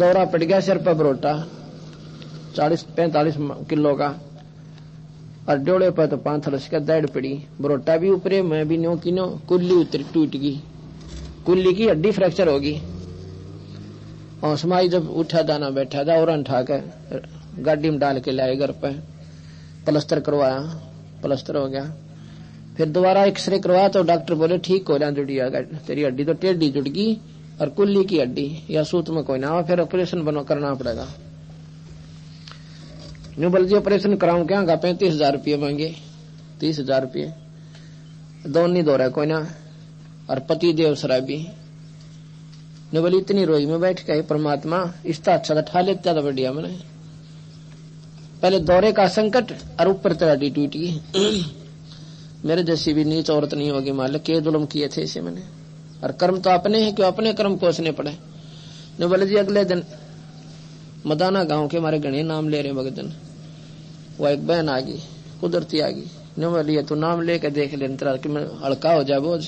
दौरा पड़ गया सिर पर बरोटा 40-45 किलो का, और डोले पर तो पांथरस का दड़ पड़ी, बरोटा भी ऊपरे, मैं भी न्यो की न्यो, कुल्ली उतर टूट गई, कुल्ली की हड्डी फ्रैक्चर होगी। और समाई जब उठा दाना बैठा था और उठा कर गाड़ी में डाल के लाए घर पे, प्लास्टर करवाया, प्लास्टर हो गया। फिर दोबारा एक्सरे करवाया तो डॉक्टर बोले ठीक हो रहा जुड़ी, तेरी हड्डी तो टेढ़ी जुड़ गई और कुल्ली की हड्डी या सूत में कोई ना हो, फिर ऑपरेशन बनो करना पड़ेगा। न्यू बोल जी ऑपरेशन कराऊं क्या? 35,000 रुपये मांगे, 30,000 रुपये, दोन नहीं दो रहा कोई ना, और पति देव शराबी। न्यू बोली इतनी रोई में बैठ के परमात्मा इसका अच्छा था ठा लेता था बढ़िया। मैंने पहले दौरे का संकट और ऊपर तेरा हड्डी टूट गई। मेरे जैसी भी नीच औरत नहीं होगी मालिक, के जुल्म किए थे इसे मैंने, और कर्म तो अपने हैं, क्यों अपने कर्म कोसने पड़े। न्यू बोले जी अगले दिन मदाना गांव के हमारे गणे नाम ले रहे भगतन, वो एक बहन आ गई, कुदरती आ गई। न्यू बोलिए तू नाम लेके देख ले तेरा कि मैं हल्का हो जाए बोझ।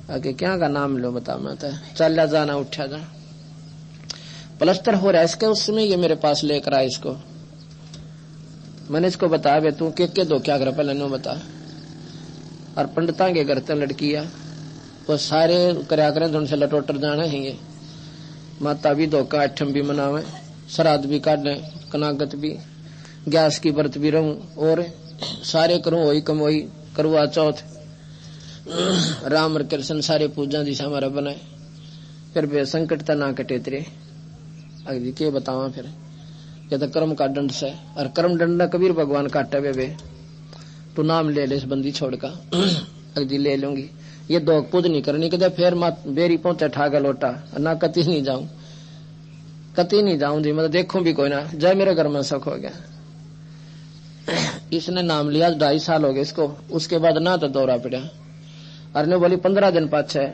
आगे क्या का नाम लो बता, मैं चल जाना उठा जा, प्लास्टर हो रहा है इसके, उस समय ये मेरे पास लेकर आया इसको। मैंने इसको बताया बे तू के दो क्या कर पहले नो बता। और पंडिता के घर तक लड़की है वो सारे करया करें तो उनसे लटोटर जाने हैं, माता भी धोखा अठम भी मनावे, श्राद्ध भी काटे, कनागत भी, गैस की व्रत भी रहूं, और सारे करूं वही कमोई, करवा चौथ, राम और कृष्ण सारे पूजा दिशा हमारा बनाए। फिर वे संकट ना कटे तेरे अगली के बतावा। फिर ये तो कर्म का दंड से, और कर्म दंड न कबीर भगवान काटे वे तू नाम ले ले इस बंदी छोड़ का। अगली ले लूंगी, ये दो पूज नहीं करनी, कहते फिर बेरी पहुंचे ठागा लोटा, ना कति नहीं जाऊं, कति नहीं जाऊं जी, मतलब देखूं भी कोई ना जय, मेरे घर में सुख हो गया। इसने नाम लिया, 2.5 साल हो गए इसको, उसके बाद ना तो दौरा पड़ा। अरे बोली 15 दिन पाछे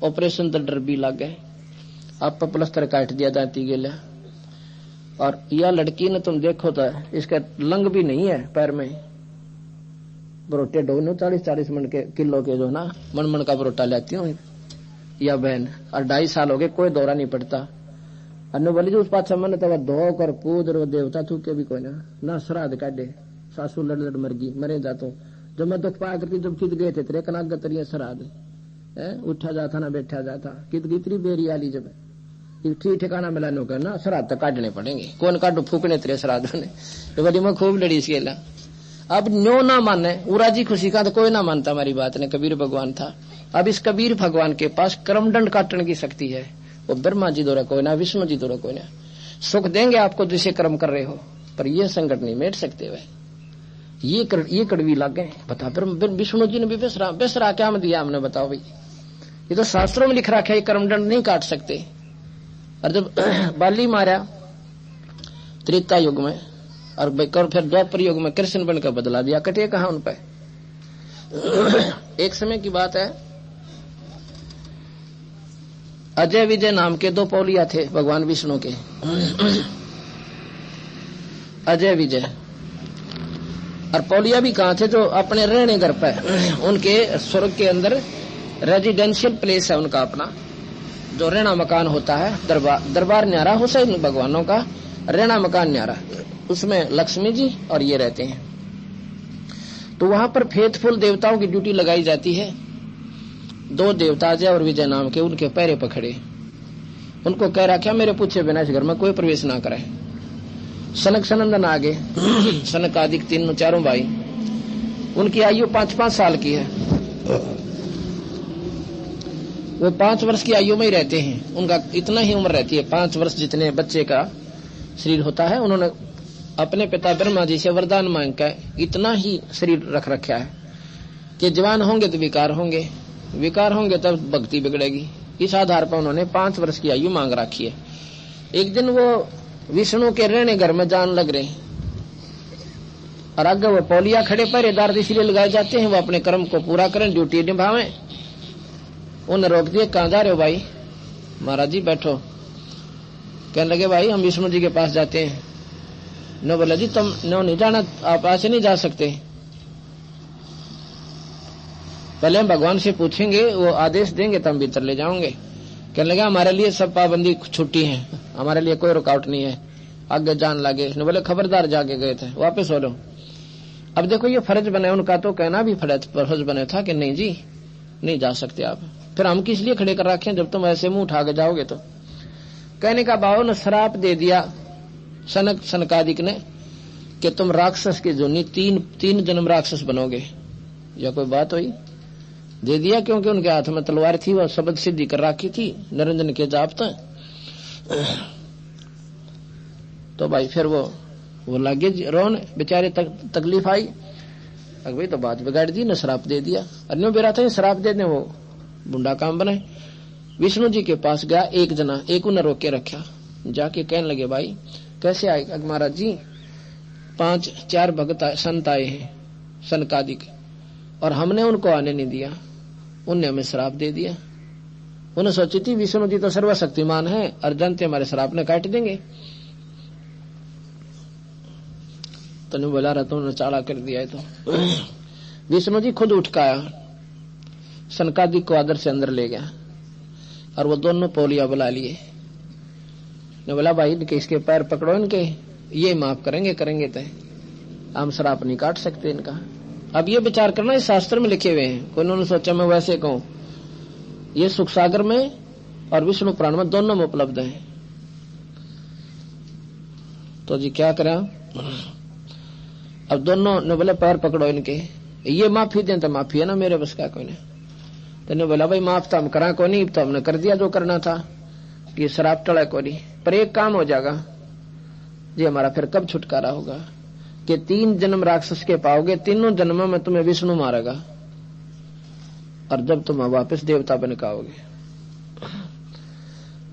ऑपरेशन तो डर भी लग गए, आप प्लास्टर काट दिया दांती गेला। और यह लड़की ने तुम देखो तो इसका लंग भी नहीं है पैर में, बरोटे डोनो 40-40 मन के किलो के जो ना मन का बरोटा लेती हूँ यह बहन, और 2.5 साल हो गए कोई दौरा नहीं पड़ता। अन्य बोली जो उस पास मन तो धो कर कूद और देवता थू के भी कोई ना श्राद्ध काटे, सासू लड़ लड़ मर गई, मरे जातो। जब मैं दुख पाया करती जब कित गए थे तेरे कनागत श्राद्ध उठा जाता ना बैठा जाता, कित इतनी बेरी आली जब ठीक ठिकाना मिला नो करना, श्राद्ध तो काटने पड़ेंगे, कौन काटो फूकने तेरे श्राद्ध ने। तो बड़ी मैं खूब लड़ी इसके ला। अब न्यो ना माने उरा जी खुशी का तो कोई ना मानता हमारी बात ने, कबीर भगवान था। अब इस कबीर भगवान के पास कर्मदंड काटने की शक्ति है, वो ब्रह्मा जी द्वारा कोई ना, विष्णु जी द्वारा कोई ना। सुख देंगे आपको जिसे कर्म कर रहे हो, पर ये संकट नहीं मेट सकते वह, ये कड़वी लागे बता। विष्णु जी ने भी बेसरा क्या में दिया हमने, बताओ भाई, ये तो शास्त्रों में लिख रखा है ये कर्मदंड नहीं काट सकते। और जब बाली मारा त्रेता युग में, और फिर द्वापर युग में कृष्ण बन का बदला दिया, कटे कहा उन पे। एक समय की बात है, अजय विजय नाम के 2 पौलिया थे भगवान विष्णु के, अजय विजय। और पौलिया भी कहाँ थे, जो अपने रहने घर पे, उनके स्वर्ग के अंदर रेजिडेंशियल प्लेस है उनका अपना, जो रहना मकान होता है, दरबार न्यारा हुसैन भगवानों का रहना मकान न्यारा, उसमें लक्ष्मी जी और ये रहते हैं। तो वहां पर फेथफुल देवताओं की ड्यूटी लगाई जाती है। 2 देवता अजय और विजय नाम के, उनके पैरे पकड़े, उनको कह रखा मेरे पूछे बिना इस घर में कोई प्रवेश ना करे। सनक सनंदन आगे, सनक आदिक 3 भाई, उनकी आयु 5-5 साल की है, वो 5 वर्ष की आयु में ही रहते हैं, उनका इतना ही उम्र रहती है, 5 वर्ष जितने बच्चे का शरीर होता है। उन्होंने अपने पिता ब्रह्मा जी से वरदान मांग कर इतना ही शरीर रख रखा है कि जवान होंगे तो विकार होंगे, विकार होंगे तब भक्ति बिगड़ेगी। इस आधार पर उन्होंने 5 वर्ष की आयु मांग रखी है। एक दिन वो विष्णु के रहने घर में जान लग रहे, और आगे वो पौलिया खड़े पहरेदार इसलिए लगाए जाते हैं, वो अपने कर्म को पूरा करें, ड्यूटी निभावें। उन्हें रोक दिए, कहाँ जा रहे हो भाई? महाराज जी बैठो। कहने लगे भाई हम विष्णु जी के पास जाते हैं। नो बोला जी तुम नो नहीं जाना, आप ऐसे नहीं जा सकते, पहले हम भगवान से पूछेंगे, वो आदेश देंगे तब भीतर ले जाओगे। कहने लगा हमारे लिए सब पाबंदी छुट्टी है, हमारे लिए कोई रुकावट नहीं है, आगे जान लगे। बोले खबरदार, जाके गए थे, वापस हो लो। अब देखो ये फर्ज बने, उनका तो कहना भी फर्ज बने था कि नहीं जी नहीं जा सकते आप। फिर हम किस लिए खड़े कर रखे जब तुम ऐसे मुंह उठा के जाओगे तो। कहने का बाबा ने श्राप दे दिया सनकादिक ने कि तुम राक्षस की जोनी तीन जन्म राक्षस बनोगे। या कोई बात हुई? दे दिया, क्योंकि उनके हाथ में तलवार थी, वह शब्द सिद्धि कर रखी थी निरंजन के जाप तक। तो भाई फिर वो लगे रोने, बेचारे तकलीफ आई। अब भाई तो बात बिगाड़ दी न, श्राप दे दिया। अन्य बेरा था श्राप दे दे, वो बुंडा काम बने। विष्णु जी के पास गया एक जना, एक उन्हें रोक के रखा। जाके कहने लगे भाई कैसे आए? महाराज जी 5-4 भगत संत आए हैं सनकादिक, और हमने उनको आने नहीं दिया, उनने हमें श्राप दे दिया। उन्हें सोची थी विष्णु जी तो सर्वशक्तिमान है और जानते हमारे श्राप ने काट देंगे। तो नहीं बोला रहा, तुमने चाड़ा कर दिया है। तो विष्णु जी खुद उठ का आया, सनकादिक को आदर से अंदर ले गया और वो दोनों पोलिया बुला लिए। ने बोला भाई इनके इसके पैर पकड़ो, इनके ये माफ करेंगे तो हम श्राप नहीं काट सकते इनका। अब ये विचार करना इस शास्त्र में लिखे हुए हैं, कोई उन्होंने सोचा मैं वैसे कहूं। ये सुख सागर में और विष्णु पुराण में दोनों में उपलब्ध है। तो जी क्या करें? अब दोनों ने बोले पैर पकड़ो इनके, ये माफी दें तो माफी है ना, मेरे बस का कोई नहीं। तो ने बोला भाई माफ तो हम करा को नहीं, तो हमने कर दिया जो करना था, कि शराब टड़ा को नहीं। पर एक काम हो जाएगा जी, हमारा फिर कब छुटकारा होगा कि 3 जन्म राक्षस के पाओगे, तीनों जन्मों में तुम्हें विष्णु मारेगा, और जब तुम वापस देवता बन के आओगे।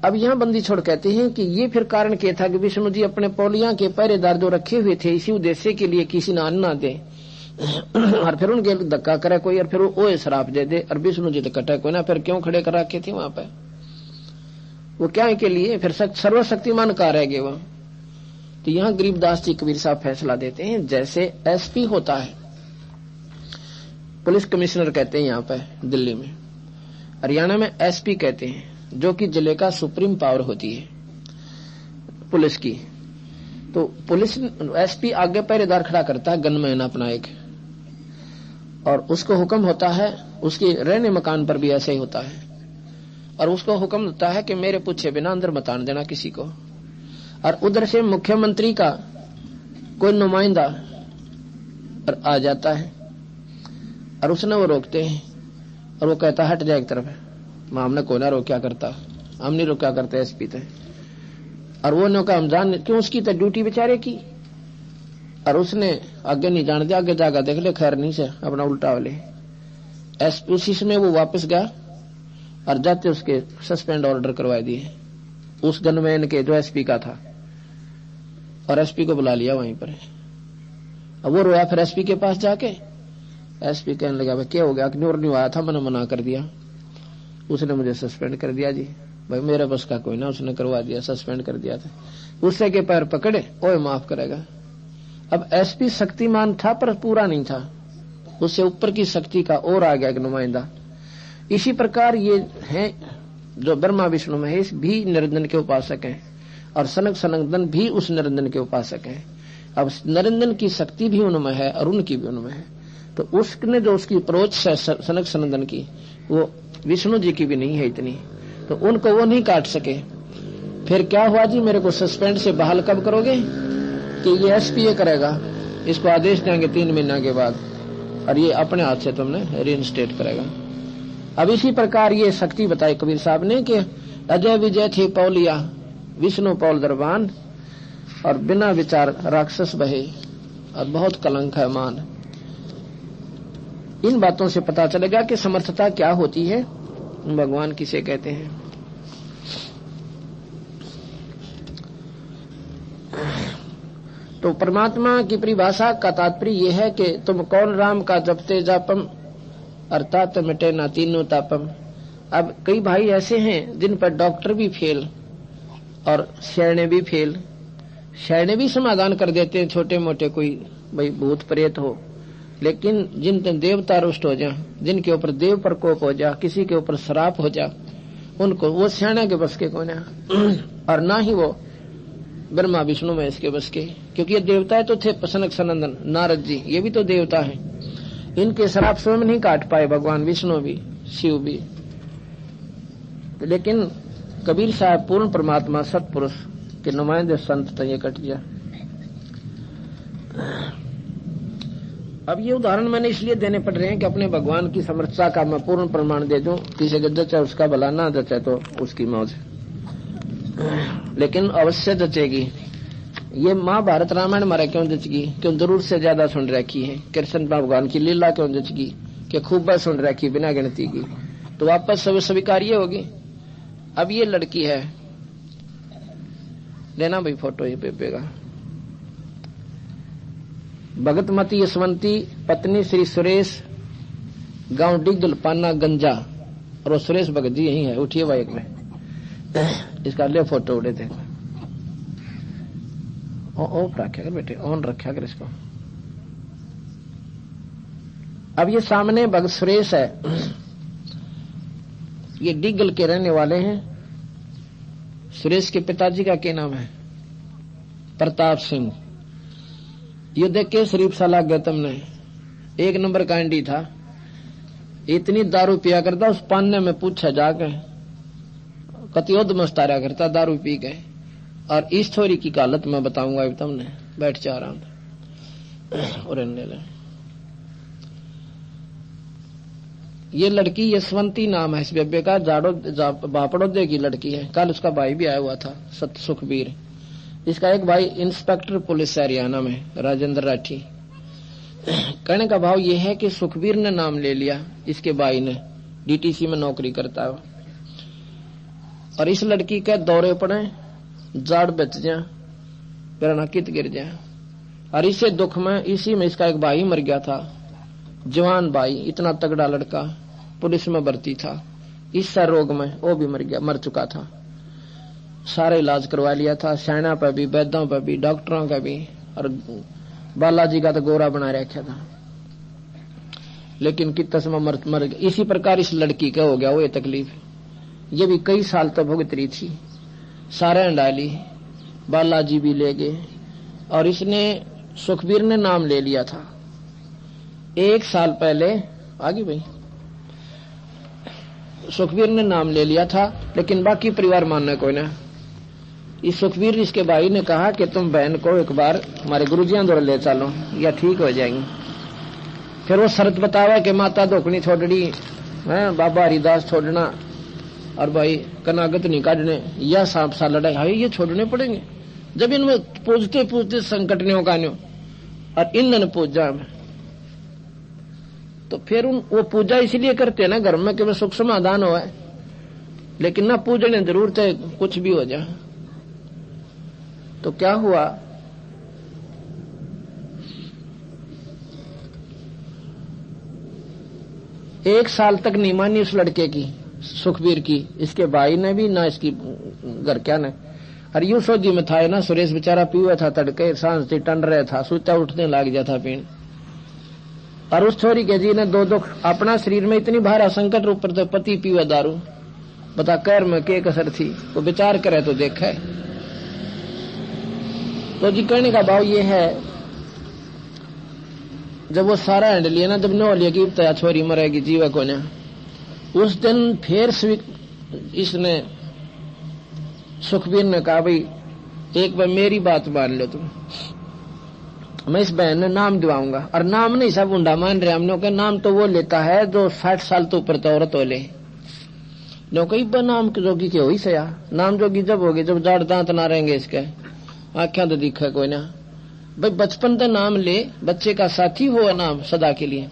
अब यहाँ बंदी छोड़ कहते हैं कि ये फिर कारण क्या था कि विष्णु जी अपने पौलिया के पहरेदार जो रखे हुए थे इसी उद्देश्य के लिए किसी ने अन्न ना दे और फिर उनके धक्का करे कोई, और फिर वो श्राप दे दे, और विष्णु जी तो कटे कोई ना, फिर क्यों खड़े कर रखे थे वहां पे? वो क्या के लिए? फिर सर्वशक्तिमान का रह गए वो। तो यहाँ गरीबदास जी कबीर साहब फैसला देते हैं, जैसे एसपी होता है, पुलिस कमिश्नर कहते हैं यहाँ पे दिल्ली में, हरियाणा में एसपी कहते हैं, जो कि जिले का सुप्रीम पावर होती है पुलिस की। तो पुलिस एसपी आगे पहरेदार खड़ा करता है, गनमैन अपना एक, और उसको हुक्म होता है, उसके रहने मकान पर भी ऐसे ही होता है, और उसको हुक्म होता है कि मेरे पूछे बिना अंदर मत आने देना किसी को। और उधर से मुख्यमंत्री का कोई नुमाइंदा आ जाता है और उसने वो रोकते हैं, और वो कहता हट जाए एक तरफ। हमने कोई ना रोक्या करता, हम नहीं रोक्या करते एसपी थे। और वो ने कहा हम जान क्यों, उसकी तो ड्यूटी बेचारे की, और उसने आगे नहीं जान दिया, आगे जाकर देख ले खैर नहीं से अपना उल्टा वाले एसपी। उसी समय वो वापस गया और जाते उसके सस्पेंड ऑर्डर करवा दिए उस गनमैन के जो एसपी का था, और एसपी को बुला लिया वहीं पर। अब वो रोया फिर एसपी के पास जाके। एसपी कहने लगा भाई क्या हो गया? नहीं आया था, मैंने मना कर दिया, उसने मुझे सस्पेंड कर दिया जी। भाई मेरे बस का कोई ना, उसने करवा दिया, सस्पेंड कर दिया था। उससे के पैर पकड़े, ओए माफ करेगा। अब एसपी शक्तिमान था पर पूरा नहीं था, उससे ऊपर की शक्ति का और आ गया एक नुमाइंदा। इसी प्रकार ये है जो ब्रह्मा विष्णु महेश भी निरंजन के उपासक हैं, और सनक सनंदन भी उस निरंजन के उपासक हैं। अब निरंजन की शक्ति भी उनमें है और उनकी भी उनमें है। तो उसने जो उसकी अप्रोच है सनक सनंदन की, वो विष्णु जी की भी नहीं है इतनी, तो उनको वो नहीं काट सके। फिर क्या हुआ जी, मेरे को सस्पेंड से बहाल कब करोगे? कि ये एसपी ये करेगा, इसको आदेश देंगे 3 महीना के बाद, और ये अपने हाथ से तुमने रीइंस्टेट करेगा। अब इसी प्रकार ये शक्ति बताई कबीर साहब ने कि अजय विजय थे पौलिया, विष्णु पौल दरबान, और बिना विचार राक्षस बहे, और बहुत कलंक है मान। इन बातों से पता चलेगा कि समर्थता क्या होती है, भगवान किसे कहते हैं। तो परमात्मा की परिभाषा का तात्पर्य यह है कि तुम कौन राम का जपते जापम, अर्थात मिटे ना तीनों तापम। अब कई भाई ऐसे हैं जिन पर डॉक्टर भी फेल और शरणे भी फेल, शरणे भी समाधान कर देते हैं छोटे मोटे, कोई भाई भूत प्रेत हो, लेकिन जिन देवता रुष्ट हो जा, जिनके ऊपर देव प्रकोप हो जा, किसी के ऊपर श्राप हो जा, उनको वो सियाणा के बस के कौन है, और ना ही वो ब्रह्मा विष्णु में इसके बस के, क्योंकि ये देवताएं तो थे सनक सनंदन नारद जी, ये भी तो देवता हैं। इनके श्राप स्वयं नहीं काट पाए भगवान विष्णु भी शिव भी, लेकिन कबीर साहब पूर्ण परमात्मा सतपुरुष के नुमाइंदे संत तो ये कट गया। अब ये उदाहरण मैंने इसलिए देने पड़ रहे हैं कि अपने भगवान की समर्थता का मैं पूर्ण प्रमाण दे दूं। किसी के जचे उसका भला, ना जचे तो उसकी मौज, लेकिन अवश्य जचेगी। ये महाभारत रामायण मारे क्यों जचगी, क्यों जरूर से ज्यादा सुन रखी है। कृष्ण भगवान की लीला क्यों जचगी, कि खूब सुन रखी बिना गिनती की, तो वापस सब स्वीकार्य होगी। अब ये लड़की है, लेना भाई फोटो ये बेबे का, भगतमती यशवंती पत्नी श्री सुरेश, गांव डिगल पाना गंजा, और वो सुरेश भगत जी यही है। उठिए बाइक में, इसका ले फोटो उड़े थे। ऑफ रखा कर बेटे, ऑन रखा कर इसको। अब ये सामने भगत सुरेश है, ये डिगल के रहने वाले हैं। सुरेश के पिताजी का क्या नाम है, प्रताप सिंह। ये देख के शरीफ सा लग गया तुमने, एक नंबर का एंडी था, इतनी दारू पिया करता। उस पान्ने में पूछा जाके, कतियोद मस्तारा करता दारू पी गए। और इस थोड़ी की हालत मैं बताऊंगा अब तुमने, बैठ जा रहा था और ये लड़की यशवंती नाम है इस बेबे का, जाड़ो बापड़ोदे की लड़की है। कल उसका भाई भी आया हुआ था सत्य सुखबीर। इसका एक भाई इंस्पेक्टर पुलिस है हरियाणा में, राजेंद्र राठी। कहने का भाव यह है कि सुखबीर ने नाम ले लिया इसके भाई ने, डीटीसी में नौकरी करता है। और इस लड़की के दौरे पड़े, जाड़ बच जाए, प्रेरणा कित गिर जाए। और इसे दुख में, इसी में इसका एक भाई मर गया था, जवान भाई, इतना तगड़ा लड़का, पुलिस में भर्ती था। इस रोग में वो भी मर चुका था। सारा इलाज करवा लिया था, सैना पे भी, वैद्यों पे भी, डॉक्टरों का भी, और बालाजी का तो गोरा बना रखा था। लेकिन कितना समय मर गया। इसी प्रकार इस लड़की का हो गया वो ये तकलीफ। ये भी कई साल तक भुगत रही थी, सारे डाली, बालाजी भी ले गए। और इसने, सुखबीर ने नाम ले लिया था 1 साल पहले। आगे भाई, सुखबीर ने नाम ले लिया था, लेकिन बाकी परिवार मानने कोई ना। इस सुखबीर इसके भाई ने कहा कि तुम बहन को एक बार हमारे गुरुजियां द्वारा ले चलो, या ठीक हो जाएंगी। फिर वो शर्त बतावा कि माता धोकनी छोड़नी है, बाबा हरिदास छोड़ना, और भाई कनागत नहीं काटने, या सांप सा लड़ाई है, ये छोड़ने पड़ेंगे। जब इनमें पूछते पूछते संकट नहीं होगा न्यो, और इन्होंने पूजा में, तो फिर वो पूजा इसलिए करते हैं ना घर में कि सुख समाधान हो, लेकिन ना पूजने जरूरत है कुछ भी हो जाए। तो क्या हुआ, एक साल तक नहीं मानी उस लड़के की, सुखबीर की, इसके भाई ने भी ना, इसकी घर क्या ने। और यूं सोजी में था ना, सुरेश बेचारा पीवा था, तड़के सांझ से टंड रहा था, सोचा उठने लग गया था पीण। और उस छोरी के जी ने दो दुख, अपना शरीर में इतनी भारा संकट, ऊपर तो पति पीवा दारू, बता कैर में के कसर थी, वो विचार करे तो देखे। तो जी कहने का भाव ये है, जब वो सारा हैंड लिया ना, जब न लिया कि तया छोरी मरेगी जीवा को ना, उस दिन फिर इसने, सुखबीर ने कहा भाई एक बार मेरी बात मान लो तुम, मैं इस बहन ने नाम दिवाऊंगा। और नाम नहीं सब उंडा मान रहे हम लोग के, नाम तो वो लेता है जो 60 साल तो ऊपर तो औरत हो ले। कई नाम जोगी के हो ही सया, नाम जोगी जब होगी जब जाड़ दांत ना रहेंगे इसके, आख्या तो दिखा कोई ना। भाई बचपन का नाम ले, बच्चे का साथी हो नाम सदा के लिए।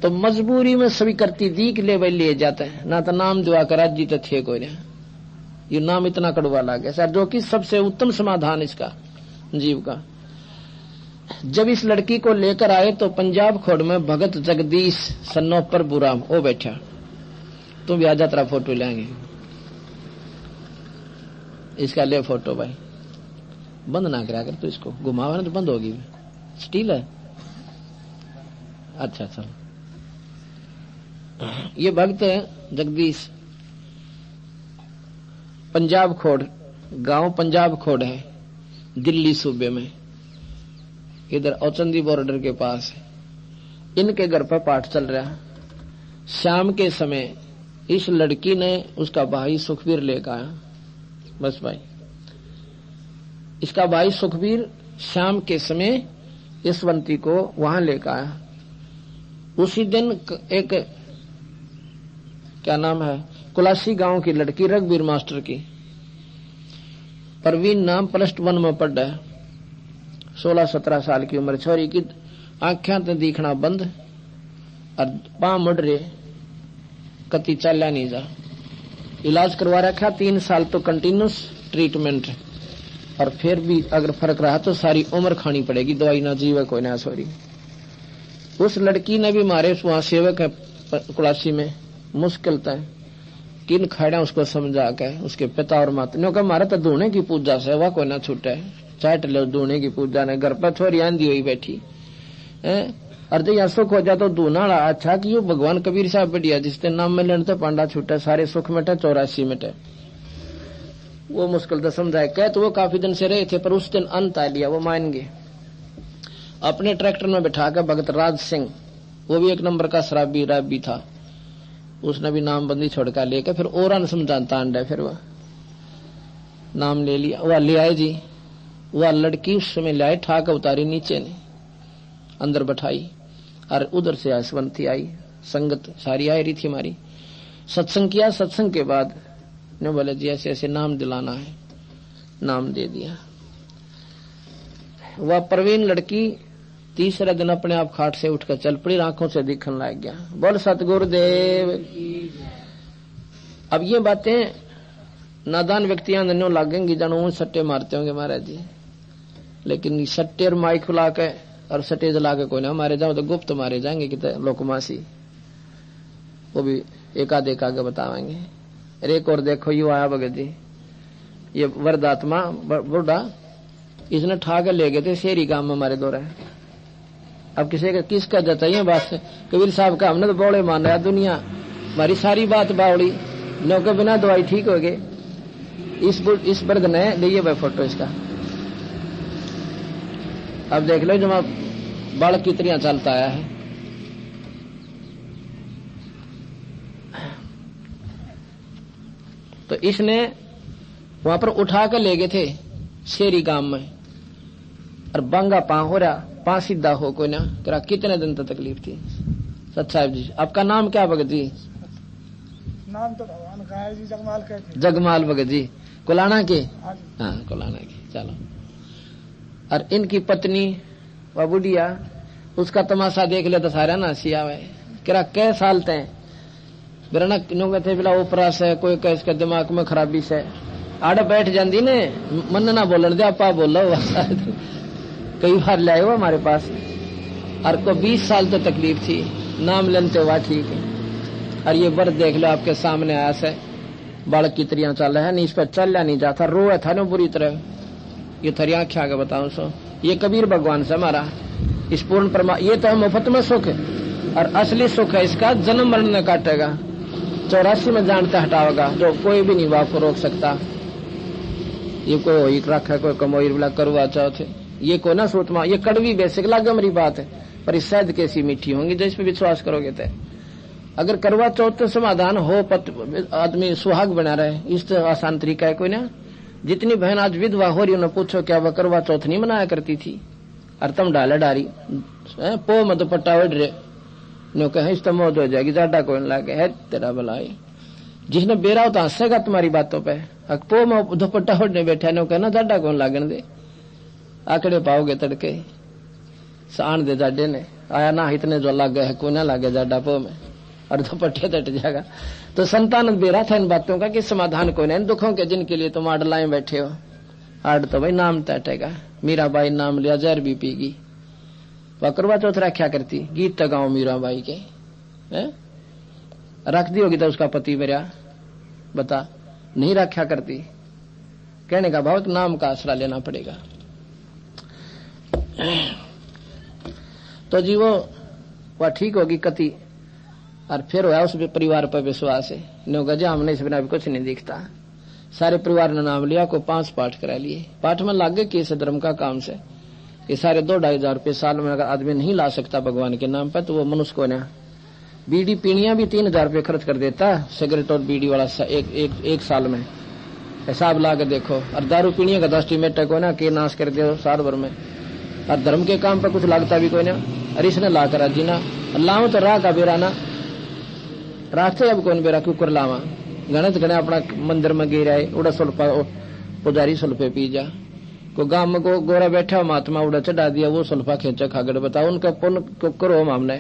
तो मजबूरी में सभी करती दीख ले भाई ले जाता है ना, तो नाम दुआ करा जी तो थे कोई ना। ये नाम इतना कड़वा लगे सर, जो कि सबसे उत्तम समाधान इसका जीव का। जब इस लड़की को लेकर आए तो पंजाब खोड़ में भगत जगदीश सन्नोपर बुराम वो बैठा, तुम भी आजा तेरा फोटो लेंगे। इसका ले फोटो भाई, बंद ना करा कर, तो इसको घुमावा ना तो बंद होगी, स्टील है। अच्छा चलो ये भक्त जगदीश पंजाब खोड़, गांव पंजाब खोड़ है, दिल्ली सूबे में, इधर औचंदी बॉर्डर के पास है। इनके घर पर पाठ चल रहा। शाम के समय इस लड़की ने उसका भाई सुखबीर लेकर आया। बस भाई, इसका भाई सुखबीर शाम के समय यशवंती को वहां लेकर आया। उसी दिन एक क्या नाम है, कुलासी गांव की लड़की, रघुवीर मास्टर की, परवीन नाम, +1 में पढ़ है, 16-17 साल की उम्र, छोरी की आंखें तो दिखना बंद और पांव मुड़ रहे, कति चला नहीं जा। इलाज करवा रखा 3 साल तो कंटिन्यूस ट्रीटमेंट, और फिर भी अगर फर्क रहा तो सारी उम्र खानी पड़ेगी दवाई, ना जीवे कोई ना सॉरी। उस लड़की ने भी मारे वहां सेवक है कुलासी में, मुश्किल था किन खड़ा उसको समझा के उसके पिता और माता ने कहा मारे तो धोने की पूजा से वह कोई ना छूटे, चाट लो धोने की पूजा ने, घर पर छोरी आंधी हुई बैठी है। अर्ध या सुख हो जाए तो धोना अच्छा कि भगवान कबीर साहब बढ़िया, जिसके नाम में लेने तो पांडा छूटे, सारे सुख मिटे 84 मिटे। वो मुश्किल तो समझाए कह, तो वो काफी दिन से रहे थे, पर उस दिन अंत आ लिया, वो मान गए। अपने ट्रैक्टर में बैठा कर भगत राज सिंह, वो भी 1 नंबर का शराबी राबी था, उसने भी नामबंदी छोड़कर लेकर फिर और समझाता अंडा, फिर वह नाम ले लिया। वह ले आए जी, वह लड़की उस समय लाए, ठाक उतारी नीचे ने, अंदर बैठाई, और उधर से यशवंती आई, संगत सारी आई रही थी हमारी। सत्संग किया, सत्संग के बाद ने बोले जी ऐसे ऐसे नाम दिलाना है, नाम दे दिया। वह प्रवीण लड़की तीसरे दिन अपने आप खाट से उठकर चल पड़ी, आंखों से दिखने लग गया। बोल सतगुरुदेव। अब ये बातें नादान व्यक्तियां नन्यों लागेंगी, जानू सट्टे मारते होंगे महाराज जी, लेकिन सट्टे और माइक खुला के और सट्टे जला के कोई ना मारे जाओ तो गुप्त मारे जाएंगे कि लोकमासी, वो भी एकाध एक आगे बतावेंगे। अरे एक और देखो यू आया भगत जी, ये वरदात्मा बुढ़ा, इसने ठाके ले गए थे शेरी गांव में हमारे दौरे। अब किसका जताइए बात, कबीर साहब का हमने तो बौड़े मान रहा दुनिया, हमारी सारी बात बावड़ी, नो के बिना दवाई ठीक हो गए। इस वर्द ने लिए भाई फोटो इसका, अब देख लो जो बालक की तरह चलता आया है। तो इसने वहां पर उठा कर ले गए थे शेरी गांव में, और बांगा पांव हो रहा, पांव सीधा हो कोई ना तेरा, कितने दिन तक तकलीफ थी। सच साहब जी, आपका नाम क्या भगत जी? नाम तो भगवान का है जी, जगमाल कहते। जगमाल भगत जी, कुलाना के? हाँ कुलाना के। चलो, और इनकी पत्नी वह बुढ़िया, उसका तमाशा देख लिया तो सारा ना हंसी आवे। कह कै साल तय बिरना थे बिला ऊपरा से, कोई कह इसके दिमाग में खराबी से आड़ बैठ जाती ने, मन ना बोलन दे, आपा बोलो। कई बार लाए हो हमारे पास, और को 20 साल तो तकलीफ थी, नाम लेते हुआ ठीक है। और ये वर्द देख लो आपके सामने आया से, बालक की तरिया चल रहा है, नहीं इस पर चल नहीं जाता, रोए था ना बुरी तरह। ये थरिया क्या के बताऊं सो, ये कबीर भगवान से हमारा इस पूर्ण परमा, ये तो मुफ्त में सुख है, और असली सुख है इसका जन्म मरण न काटेगा, 84 में जानते हटावेगा, जो कोई भी नहीं बाप को रोक सकता। ये कोई हो रखा, कोई कमोई बिला करवा चाहते, ये कोई ना सोचमा, ये कड़वी बेसिक लागे मेरी बात है, पर इस शायद कैसी मीठी होंगी जो इस पर विश्वास करोगे तो। अगर करवा चौथ तो समाधान हो, आदमी सुहाग बना रहे, इस तो आसान तरीका है कोई ना। जितनी बहन आज विधवा हो रही उन्हें पूछो क्या वह करवा चौथ नहीं मनाया करती थी, और तुम डाले डारी पो मत पट्टा उड़ रहे नो कहे इस तो मौत हो जाएगी, ज्यादा कोई लागे है तेरा भलाई। जिसने बेरा हो तो हंसेगा तुम्हारी बातों पे, पो में दुपट्टा उड़ने बैठा नो कहना ज्यादा कौन लागन दे, आंकड़े पाओगे तड़के साण दे जाडे ने आया ना, इतने जो लागे है कोई ना लागे जाडा पो में, और दुपट्टे तट जाएगा। तो संतान बेरा था इन बातों का कि समाधान कोई नहीं, इन दुखों के जिनके लिए तुम आडलाएं बैठे हो, आड तो भाई नाम तटेगा। मीराबाई नाम लिया, जहर भी पीगी, वह करवा चौथ रखा करती, गीत तो गाओ मीराबाई के रख दी होगी तो उसका पति मेरा बता नहीं रखा करती, कहने का भाव नाम का आसरा लेना पड़ेगा। तो जी वह ठीक होगी कति, और फिर हुआ उस परिवार पर विश्वास है, गजा हमने इस बिना भी कुछ नहीं दिखता। सारे परिवार ने नाम लिया, को 5 पाठ करा लिए। पाठ में लाग गए किस धर्म का काम से, ये सारे 2-2.5 रुपये साल में अगर आदमी नहीं ला सकता भगवान के नाम पर, तो वो मनुष्य को ना बीड़ी पीणियां भी 3,000 रुपये खर्च कर देता, सिगरेट और बीड़ी वाला एक साल में। हिसाब ला के देखो। और दारू पीणिया का 10 टीमेट को ना के नाश कर दिया साल भर में। और धर्म के काम पर कुछ लागता भी कोई ना। और इसने ला कर जी ना लाऊ तो राह का बेरा ना रास्ते अब कौन बेरा क्यों कर लावा। गणत गणे अपना मंदिर में गिर आए, उड़ा सुल्फा पुजारी सुल्फे पी जा। को गांव में को गोरा बैठा महात्मा उड़ा चढ़ा दिया, वो सुल्फा खेचा खागड़। बताओ उनका पुण्य को करो मामला,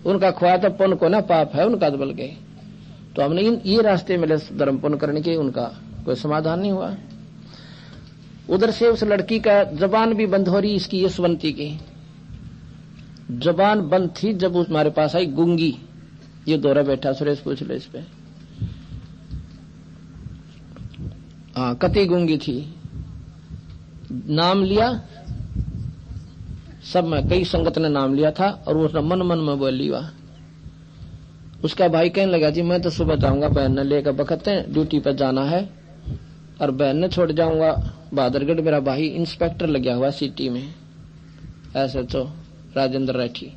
उनका खुआ तो पुण्य को ना पाप है उनका बल गए। तो हमने ये रास्ते मिले धर्म पुण्य करने के, उनका कोई समाधान नहीं हुआ। उधर से उस लड़की का जबान भी बंद हो रही, इसकी यशवंती की जबान बंद थी जब उस हमारे पास आई गूंगी। ये दौरा बैठा, सुरेश पूछ लो इस पे। हाँ कति गूंगी थी, नाम लिया सब में, कई संगत ने नाम लिया था और उसने मन मन में बोल लिया। उसका भाई कहने लगा जी मैं तो सुबह जाऊंगा, बहन ने लेकर बखते ड्यूटी पर जाना है और बहन ने छोड़ जाऊंगा बहादुरगढ़। मेरा भाई इंस्पेक्टर लगा हुआ सिटी में, ऐसे तो राजेंद्र राठी,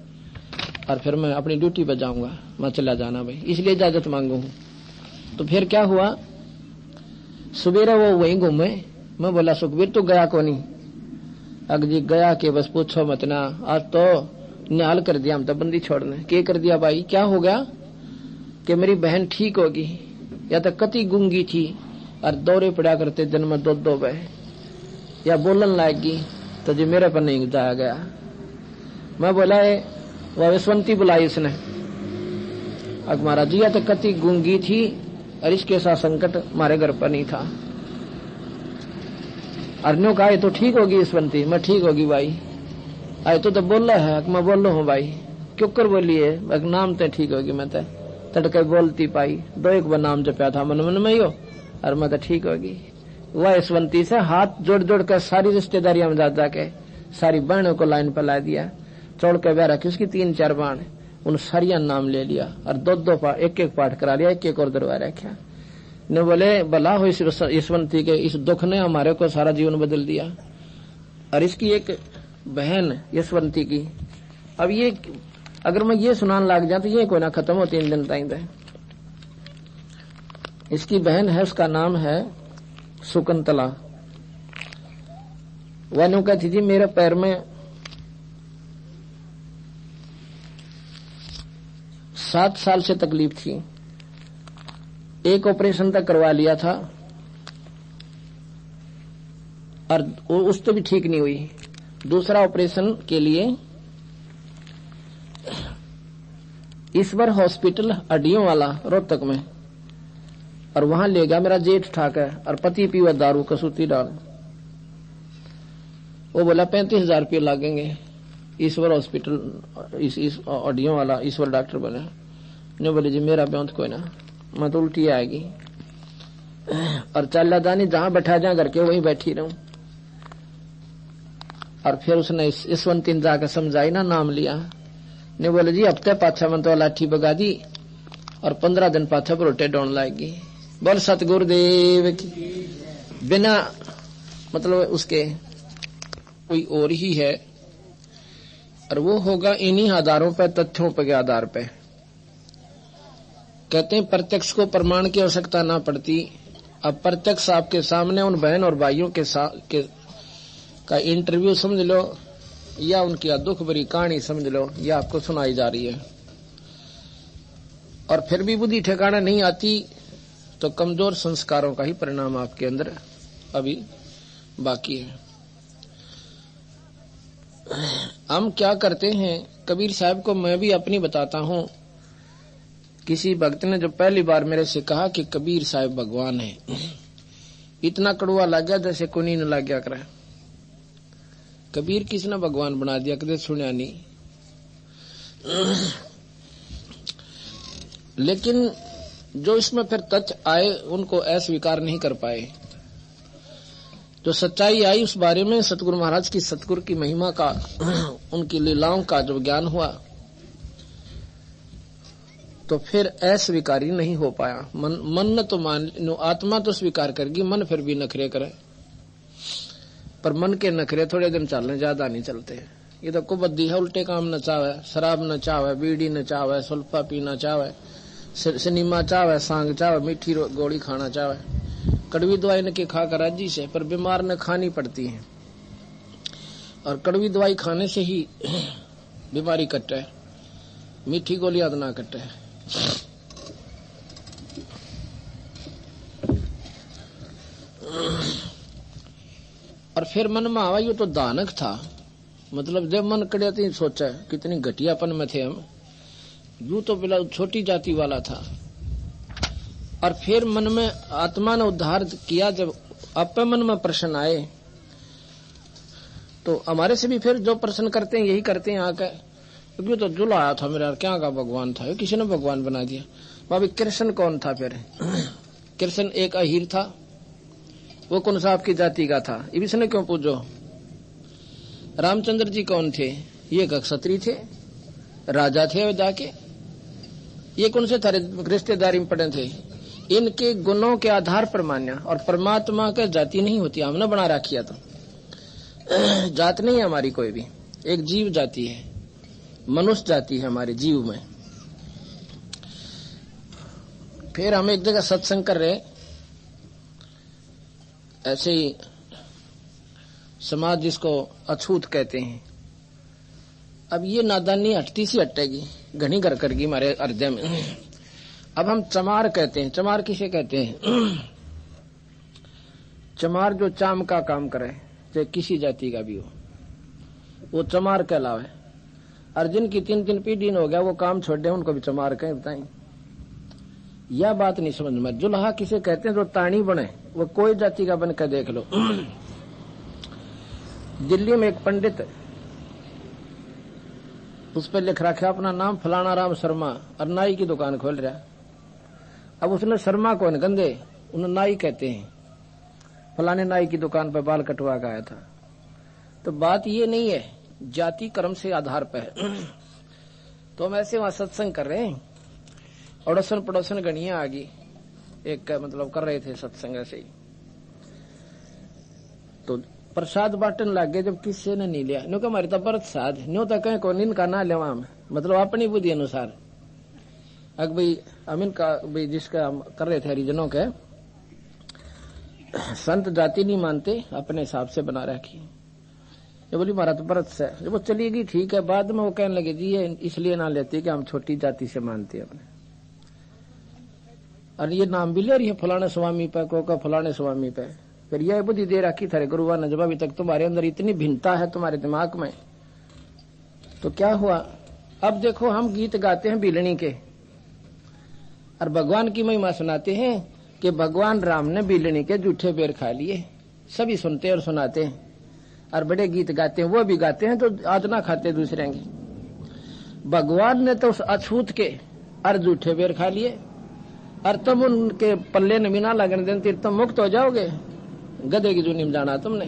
और फिर मैं अपनी ड्यूटी पर जाऊंगा, मैं चला जाना भाई, इसलिए इजाजत मांगू हूं। तो फिर क्या हुआ, सुबेरे वो वहीं घूमे। मैं बोला सुखबीर तू गया को नहीं? अग जी गया के बस पूछो मत ना, आज तो निहाल कर दिया हम तो बंदी छोड़ने। क्या कर दिया भाई, क्या हो गया? कि मेरी बहन ठीक होगी, या तो कति गूंगी थी और दौरे पड़ा करते दिन में 2-2 बह, या बोलन लाएगी तो जी मेरे पर नहीं जाया गया। मैं बोला वह यशवंती बुलाई इसने। अब महाराज जी या तो कति गूंगी थी और इसके साथ संकट हमारे घर पर नहीं था। अर्नियों का तो ठीक होगी यशवंती, मैं ठीक होगी भाई। आए तो बोल रहा है, मैं बोल रहा हूँ भाई, क्यों कर बोलिए नाम तो ठीक होगी। मैं तो तड़के बोलती पाई, 2-1 बार नाम जपया था मन मन में ही हो, और मैं तो ठीक होगी। वह यशवंती से हाथ जोड़ जोड़ कर सारी रिश्तेदारियां में जाके सारी बहनों को लाइन पर ला दिया, चौड़ के ब्याह रखी उसकी 3-4 बाण, उन सारिया नाम ले लिया और 2-2 पाठ 1-1 पाठ करा लिया, 1-1 और दरबार रखा। ने बोले भला हो इस यशवंती के, इस दुख ने हमारे को सारा जीवन बदल दिया। और इसकी एक बहन यशवंती की, अब ये अगर मैं ये सुनाने लग जाऊं तो ये कोई ना खत्म हो 3 दिन तक। इसकी बहन है, उसका नाम है सुकुंतला। वह नु कहती थी मेरे पैर में 7 साल से तकलीफ थी, एक ऑपरेशन तक करवा लिया था और उस तो भी ठीक नहीं हुई। दूसरा ऑपरेशन के लिए ईश्वर हॉस्पिटल हड्डियों वाला रोहतक में, और वहां ले गया मेरा जेठ ठाकर, और पति पीवा दारू कसूती डाल। वो बोला 35,000 रुपये लगेंगे। ईश्वर हॉस्पिटल इस हड्डियों वाला ईश्वर डॉक्टर बोले। ने बोले जी मेरा ब्योंत कोई ना, मैं तो उल्टी आएगी और चल जानी, जहां बैठा जा घर के वहीं बैठी रहूं। और फिर उसने यशवंती ने जाकर समझाई ना, नाम लिया। ने बोले जी हफ्ते पाछा में तो लाठी बगा दी और 15 दिन पाछा रोटे डोन लाएगी। बोल सतगुरुदेव की। बिना मतलब उसके कोई और ही है, और वो होगा इन्हीं आधारों पर, तथ्यों के आधार पे। कहते हैं प्रत्यक्ष को प्रमाण की आवश्यकता ना पड़ती। अब प्रत्यक्ष आपके सामने उन बहन और भाइयों का इंटरव्यू समझ लो, या उनकी दुख भरी कहानी समझ लो, या आपको सुनाई जा रही है, और फिर भी बुद्धि ठिकाना नहीं आती, तो कमजोर संस्कारों का ही परिणाम आपके अंदर अभी बाकी है। हम क्या करते हैं, कबीर साहब को मैं भी अपनी बताता हूं। किसी भक्त ने जब पहली बार मेरे से कहा कि कबीर साहब भगवान है, इतना कड़वा लग गया जैसे कुनी न लग गया करे। कबीर किसने भगवान बना दिया, कदे सुना नहीं। लेकिन जो इसमें फिर तथ्य आए उनको अस्वीकार नहीं कर पाए। जो सच्चाई आई उस बारे में सतगुरु महाराज की सतगुरु की महिमा का, उनकी लीलाओं का जो ज्ञान हुआ, तो फिर अस्वीकारी नहीं हो पाया। मन न तो मान नो, आत्मा तो स्वीकार करेगी, मन फिर भी नखरे करे। पर मन के नखरे थोड़े दिन चलने, ज्यादा नहीं चलते। ये तो कुबद्दी है, उल्टे काम न चावे, शराब न चावे, बीड़ी न चावे, सुल्फा पीना चावे, सिनेमा चावे, सांग चावे, मीठी गोली खाना चावे, कड़वी दवाई न के खाकर राजी से, पर बीमार न खानी पड़ती है। और कड़वी दवाई खाने से ही बीमारी कटे, मीठी गोलियां ना कटे। और फिर मन में आवा, ये तो दानक था। मतलब जब मन कड़े तो सोचा कितनी घटियापन में थे हम, यूं तो बिल्कुल छोटी जाति वाला था। और फिर मन में आत्मा ने उद्धार किया। जब आप मन में प्रश्न आए तो हमारे से भी फिर जो प्रश्न करते हैं यही करते हैं आके, क्योंकि तो जुल आया था मेरा, क्या का भगवान था, किसी ने भगवान बना दिया। भाभी कृष्ण कौन था? फिर कृष्ण एक अहीर था, वो कौन सा आपकी जाति का था, ये इसने क्यों पूछो? रामचंद्र जी कौन थे? ये क्षत्रिय थे, राजा थे अयोध्या के। ये कौन से थारे रिश्तेदारी में पड़े थे? इनके गुणों के आधार पर मान्या। और परमात्मा का जाति नहीं होती, हमने बना रखिया। तो जात नहीं है हमारी कोई भी, एक जीव जाति है, मनुष्य जाति है हमारे जीव में। फिर हम एक जगह सत्संग कर रहे, ऐसे ही समाज जिसको अछूत कहते हैं। अब ये नादानी हटती सी हटेगी, घनी घर करगी हमारे हृदय में। अब हम चमार कहते हैं। चमार किसे कहते हैं? चमार जो चाम का काम करे, चाहे किसी जाति का भी हो, वो चमार कहलावे। और जिनकी 3-3 पीढ़ी हो गया वो काम छोड़ दे, उनको भी चमार कहें। बताएं, यह बात नहीं समझ में। जुल्हा किसे कहते हैं? जो ताणी बने, वो कोई जाति का बन कर देख लो। दिल्ली में एक पंडित, उस पर लिख रखा अपना नाम फलाना राम शर्मा, और नाई की दुकान खोल रहा। अब उसने शर्मा कौन गंदे, उन्हें नाई कहते हैं। फलाने नाई की दुकान पर बाल कटवा के आया था। तो बात ये नहीं है, जाति कर्म से आधार पर है। तो हम ऐसे वहां सत्संग कर रहे हैं, अड़ोसन पड़ोसन गणिया आ गई, एक मतलब कर रहे थे सत्संग ऐसे ही। तो प्रसाद बांटन लग गए। जब किसी ने नहीं लिया, न्यू हमारे तो प्रसाद न्यू तो कहीं को इनका ना लेवा हम, मतलब अपनी बुद्धि अनुसार। अग भाई अमीन का भाई जिसका हम कर रहे थे हरिजनों के, संत जाति नहीं मानते, अपने हिसाब से बना रखी। ये बोली हमारा तो व्रत से, जब वो चली गई ठीक है। बाद में वो कहने लगे जी ये इसलिए ना लेते कि हम छोटी जाति से मानते हैं अपने। और ये नाम भी ले रही है फलाने स्वामी पे, को फलाने स्वामी पे। फिर यह बुद्धि दे रखी थारे गुरुआ ने, जब अभी तक तुम्हारे अंदर इतनी भिन्नता है तुम्हारे दिमाग में, तो क्या हुआ? अब देखो हम गीत गाते हैं बिलनी के, और भगवान की महिमा सुनाते हैं कि भगवान राम ने बिलनी के जूठे बेर खा लिए। सभी सुनते और सुनाते हैं, और बड़े गीत गाते हैं, वो भी गाते हैं तो आजना खाते दूसरे के। भगवान ने तो उस अछूत के और जूठे बेर खा लिए, और तुम उनके पल्ले न बिना लगने देते, तुम मुक्त हो जाओगे। गधे की जूनी में जाना तुमने,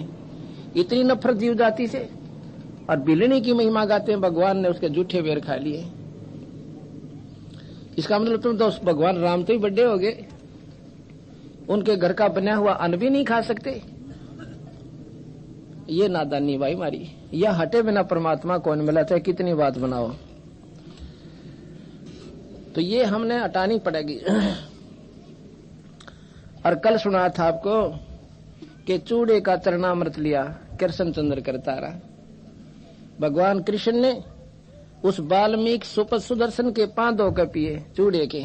इतनी नफरत जीव जाति से। और बिलनी की महिमा गाते हैं, भगवान ने उसके जूठे बेर खा लिए। इसका मतलब तुम तो उस भगवान राम तो ही बड़े हो गए, उनके घर का बना हुआ अन्न भी नहीं खा सकते। ये नादानी भाई मारी। यह हटे बिना परमात्मा कौन मिला था, कितनी बात बनाओ। तो ये हमने हटानी पड़ेगी। और कल सुना था आपको कि चूड़े का चरणामृत लिया कृष्ण चंद्र करता रहा। भगवान कृष्ण ने उस वाल्मीकि सुदर्शन के पांव धोकर पिए चूड़े के।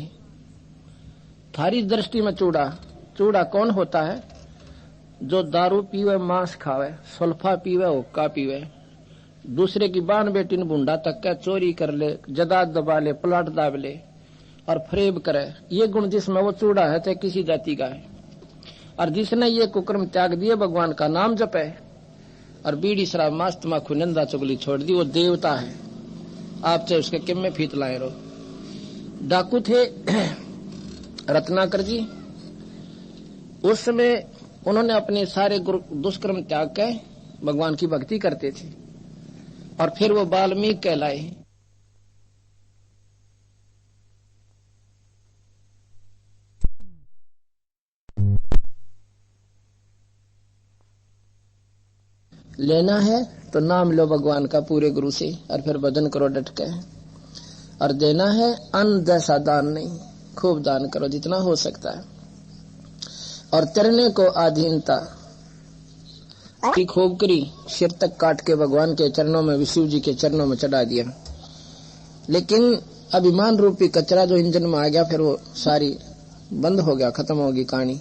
थारी दृष्टि में चूड़ा कौन होता है? जो दारू पीवे, मांस खावे, सुल्फा पीवे, हुक्का पीवे, दूसरे की बान बेटी ने भूंडा तक का चोरी कर ले, जदाद दबा ले, प्लाट दाब ले और फरेब करे। ये गुण जिसमें वो चूड़ा है तो किसी जाति का है। और जिसने ये कुकर्म त्याग दिए, भगवान का नाम जपे और बीड़ी शराब मांस तम्बाकू निंदा चुगली छोड़ दी, वो देवता है। आप चाहे उसके किम में फीत लाए रहो। डाकू थे रत्नाकर जी, उस समय उन्होंने अपने सारे दुष्कर्म त्याग के भगवान की भक्ति करते थे, और फिर वो वाल्मीकि कहलाए। लेना है तो नाम लो भगवान का पूरे गुरु से और फिर भजन करो डट के। और देना है अन्न जैसा दान नहीं, खूब दान करो जितना हो सकता है। और तरने को अधीनता की खूब करी, सिर तक काट के भगवान के चरणों में, शिव जी के चरणों में चढ़ा दिया। लेकिन अभिमान रूपी कचरा जो इंजन में आ गया, फिर वो सारी बंद हो गया, खत्म होगी कहानी।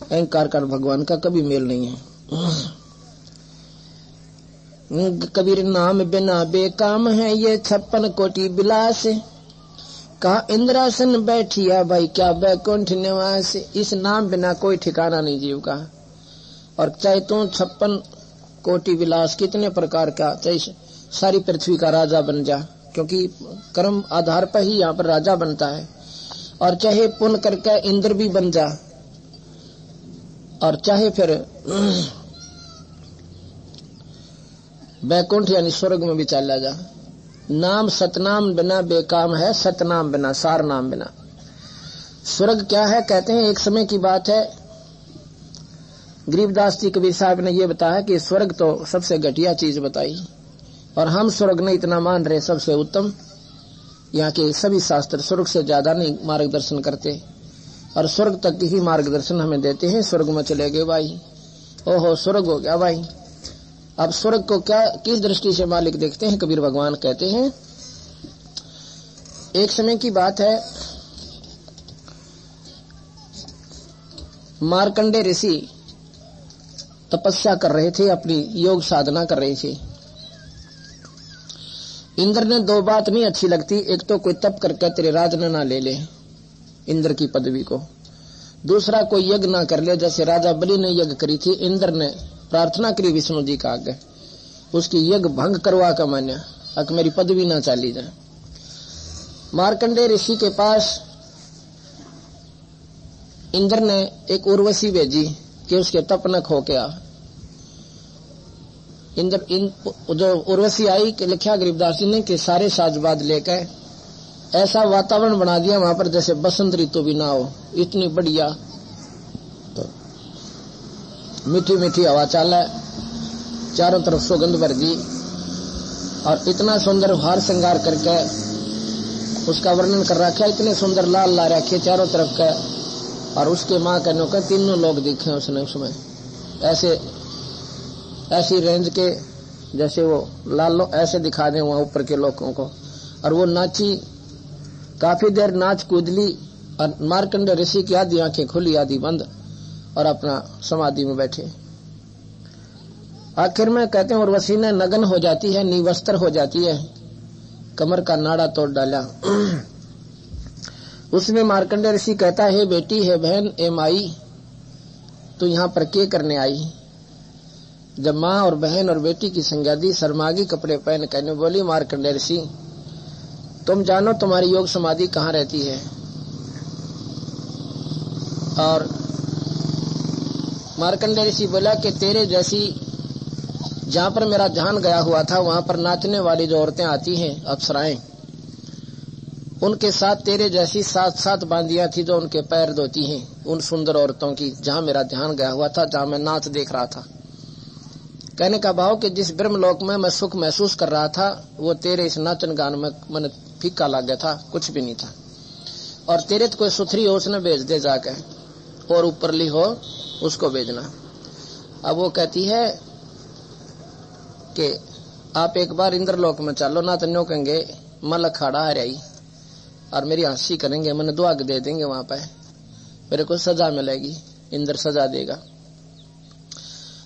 अहंकार का भगवान का कभी मेल नहीं है। कबीर नाम बिना बेकाम है ये 56 कोटि बिलास, कहा इंद्रासन बैठिया भाई क्या बैकुंठ निवास। इस नाम बिना कोई ठिकाना नहीं जीव का। और चाहे तू 56 कोटि विलास कितने प्रकार का, चाहे सारी पृथ्वी का राजा बन जा, क्योंकि कर्म आधार पर ही यहाँ पर राजा बनता है। और चाहे पुण्य करके इंद्र भी बन जा, और चाहे फिर बैकुंठ यानी स्वर्ग में भी चला जा। नाम सतनाम बिना बेकाम है, सतनाम बिना, सार नाम बिना। स्वर्ग क्या है कहते हैं, एक समय की बात है, गरीबदास जी कबीर साहब ने ये बताया कि स्वर्ग तो सबसे घटिया चीज बताई, और हम स्वर्ग नहीं इतना मान रहे सबसे उत्तम। यहाँ के सभी शास्त्र स्वर्ग से ज्यादा नहीं मार्गदर्शन करते, और स्वर्ग तक ही मार्गदर्शन हमें देते हैं। स्वर्ग में चले गए भाई, ओहो स्वर्ग हो गया भाई। अब स्वर्ग को क्या किस दृष्टि से मालिक देखते हैं, कबीर भगवान कहते हैं, एक समय की बात है, मार्कंडे ऋषि तपस्या कर रहे थे, अपनी योग साधना कर रहे थे। इंद्र ने दो बात नहीं अच्छी लगती, एक तो कोई तप करके तेरे राज न ना ले ले इंद्र की पदवी को, दूसरा कोई यज्ञ ना कर ले, जैसे राजा बलि ने यज्ञ करी थी, इंद्र ने प्रार्थना करी विष्णु जी का आगे, उसकी यज्ञ भंग करवा का मान्या, अक मेरी पदवी ना चाली जाए। मार्कंडे ऋषि के पास इंद्र ने एक उर्वशी भेजी कि उसके तप न खो के आ। जो उर्वशी आई कि लिखा गरीबदास जी ने कि सारे साजबाद लेकर ऐसा वातावरण बना दिया वहां पर जैसे बसंत ऋतु भी ना हो, इतनी बढ़िया तो मीठी मीठी हवा चाल है, चारों तरफ सुगंध भर दी, और इतना सुंदर हार श्रृंगार करके उसका वर्णन कर रखा, इतने सुंदर लाल ला रखे चारों तरफ का। और उसके माँ कहने का तीनों लोग दिखे उसने उसमें, ऐसी रेंज के जैसे वो लाल ऐसे दिखा दे वहां ऊपर के लोगों को। और वो नाची, काफी देर नाच कूदली, और मार्कंडे ऋषि की आधी आंखें खुली आधी बंद, और अपना समाधि में बैठे। आखिर में कहते हैं उर्वशी ने नग्न हो जाती है, निवस्त्र हो जाती है, कमर का नाड़ा तोड़ डाला। उसमें मार्कंडे ऋषि कहता है, बेटी है बहन ए माई, तू यहाँ पर क्या करने आई। जब माँ और बहन और बेटी की संज्ञा दी, शर्मागी कपड़े पहन कहने बोली, मार्कंडे ऋषि तुम जानो तुम्हारी योग समाधि कहाँ रहती है। और मार्कंडे ऋषि बोला कि तेरे जैसी जहां पर मेरा ध्यान गया हुआ था वहां पर नाचने वाली जो औरतें आती हैं अप्सराएं, उनके साथ तेरे जैसी 7 बांदियां थी जो उनके पैर धोती हैं, उन सुंदर औरतों की जहां मेरा ध्यान गया हुआ था, जहां मैं नाच देख रहा था। कहने का भाव कि जिस ब्रह्मलोक में मैं सुख महसूस कर रहा था वो तेरे इस नाचन गान में मन फीका लग गया था, कुछ भी नहीं था। और तेरे तो कोई सुथरी हो उसने भेज दे जाके, और ऊपरली हो उसको भेजना। अब वो कहती है कि आप एक बार इंद्रलोक में चलो ना, तो न्यों कहेंगे मल अखाड़ा आ रही, और मेरी हंसी करेंगे, मैंने दुआ दे देंगे, वहां पे मेरे को सजा मिलेगी, इंद्र सजा देगा।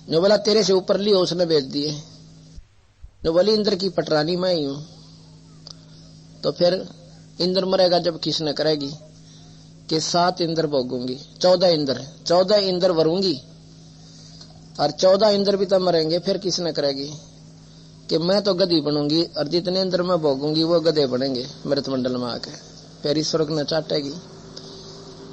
जो बोला तेरे से ऊपर ली हो उसने भेज दिए। जो बोली इंद्र की पटरानी मैं ही हूं। तो फिर इंद्र मरेगा जब किसने करेगी कि 7 इंद्र भोगूंगी, 14 इंद्र वरूंगी, और 14 इंद्र भी तब मरेंगे, फिर किसने करेगी कि मैं तो गधी बनूंगी, और जितने इंद्र मैं भोगूंगी वो गधे बनेंगे मृत मंडल में आके, फिर स्वर्ग न चाटेगी।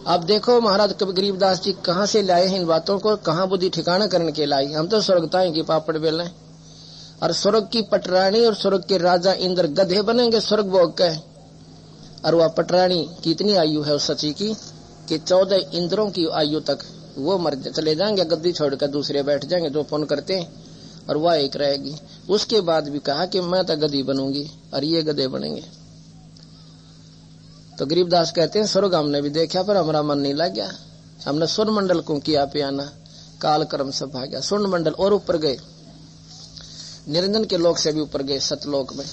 अब देखो महाराज गरीबदास जी कहाँ से लाए हैं इन बातों को, कहाँ बुद्धि ठिकाना करने के लाई। हम तो स्वर्गताएं की पापड़ बेल रहे, और स्वर्ग की पटरानी और स्वर्ग के राजा इंद्र गधे बनेंगे स्वर्ग भोग के। और वह पटरानी की इतनी आयु है उस सची की कि 14 इंद्रों की आयु तक वो मर चले जाएंगे, गद्दी छोड़कर दूसरे बैठ जाएंगे जो फोन करते हैं, और वह एक रहेगी। उसके बाद भी कहा कि मैं तो गधी बनूंगी और ये गधे बनेंगे। तो गरीबदास कहते हैं स्वर्ग हमने भी देखा पर हमारा मन नहीं लग गया, हमने स्वर्ण मंडल को किया पियाना, काल कर्म सब भाग्या। स्वर्ण मंडल और ऊपर गए, निरंजन के लोक से भी ऊपर गए, सतलोक में।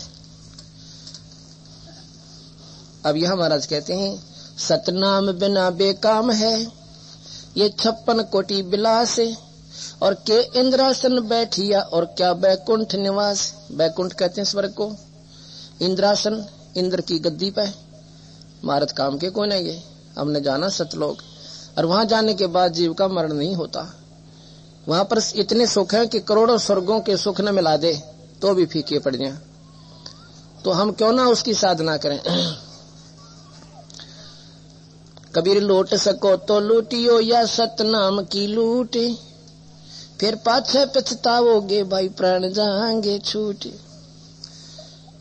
अब यह महाराज कहते हैं सतनाम बिना बेकाम है ये 56 कोटि बिलास, और के इंद्रासन बैठिया और क्या बैकुंठ निवास। बैकुंठ कहते हैं स्वर्ग को, इंद्रासन इंद्र की गद्दी पे, मारत काम के कोई नहीं गए। हमने जाना सतलोक, और वहां जाने के बाद जीव का मरण नहीं होता। वहां पर इतने सुख हैं कि करोड़ों स्वर्गों के सुख न मिला दे तो भी फीके पड़ जाए। तो हम क्यों ना उसकी साधना करें। कबीर लूट सको तो लूटियो या सतनाम की लूट, फिर पाछे पछताओगे भाई प्राण जाएंगे छूट।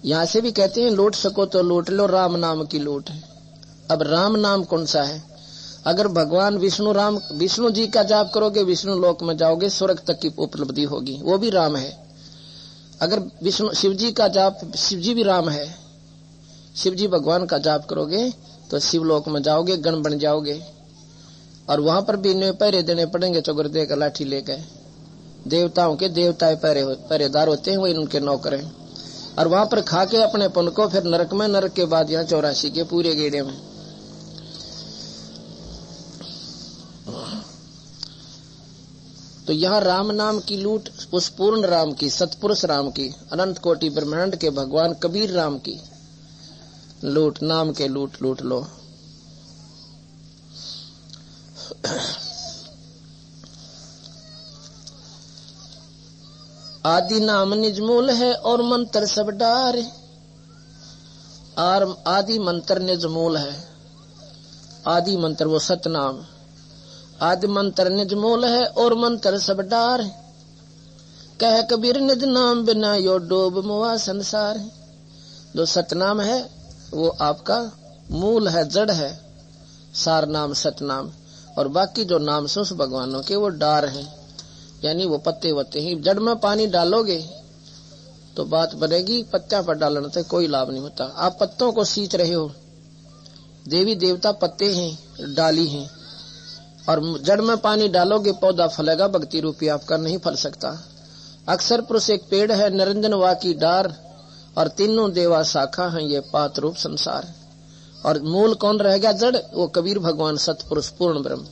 यहां से भी कहते हैं लूट सको तो लूट लो, राम नाम की लूट है। अब राम नाम कौन सा है? अगर भगवान विष्णु जी का जाप करोगे विष्णु लोक में जाओगे, स्वर्ग तक की उपलब्धि होगी, वो भी राम है। अगर शिव जी का जाप, शिव जी भी राम है, शिव जी भगवान का जाप करोगे तो शिवलोक में जाओगे, गण बन जाओगे। और वहां पर भी इन्हें पहरे देने पड़ेंगे, चौगरदे का लाठी लेकर। देवताओं के देवता पहरेदार होते हैं, वो इनके नौकर हैं। और वहां पर खा के अपने पुन को फिर नरक में, नरक के बाद यहाँ 84 के पूरे गेड़े में। तो यहाँ राम नाम की लूट, उस पूर्ण राम की, सतपुरुष राम की, अनंत कोटि ब्रह्मांड के भगवान कबीर राम की लूट, नाम के लूट लूट लो। आदि नाम निजमूल है और मंत्र सब डार, और आदि मंत्र निजमूल है। आदि मंत्र वो सतनाम, आदि मंत्र निजमूल है और मंत्र सब डार, कह कबीर निज नाम बिना यो डूब मुआ संसार। जो सतनाम है वो आपका मूल है, जड़ है, सार नाम सतनाम। और बाकी जो नाम से उस भगवानों के वो डार हैं, यानी वो पत्ते होते हैं। जड़ में पानी डालोगे तो बात बनेगी, पत्तियां पर डालने से कोई लाभ नहीं होता। आप पत्तों को सींच रहे हो, देवी देवता पत्ते हैं, डाली हैं, और जड़ में पानी डालोगे पौधा फलेगा, भक्ति रूपी आपका नहीं फल सकता। अक्षर पुरुष एक पेड़ है, निरंजन वा की डार, और तीनों देवा शाखा हैं ये पात रूप संसार। और मूल कौन रह गया? जड़, वो कबीर भगवान सतपुरुष पूर्ण ब्रह्म।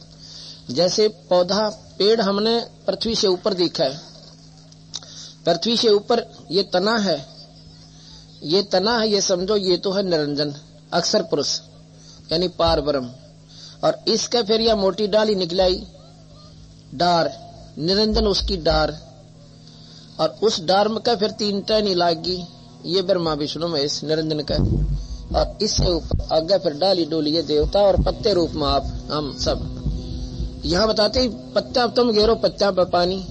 जैसे पौधा, पेड़ हमने पृथ्वी से ऊपर देखा है, पृथ्वी से ऊपर ये तना है, ये तना है, ये समझो ये तो है निरंजन अक्षर पुरुष यानी पार ब्रह्म। और इसका फिर यह मोटी डाली निकलाई, डार, निरंजन उसकी डार, और उस डार में का फिर 3 टहनी लागी, ये ब्रह्मा विष्णु महेश निरंजन का। और इससे ऊपर आगे फिर डाली डोली ये देवता, और पत्ते रूप में आप हम सब। यहाँ बताते ही पत्ता तुम घेरो, पत्ता पर पानी,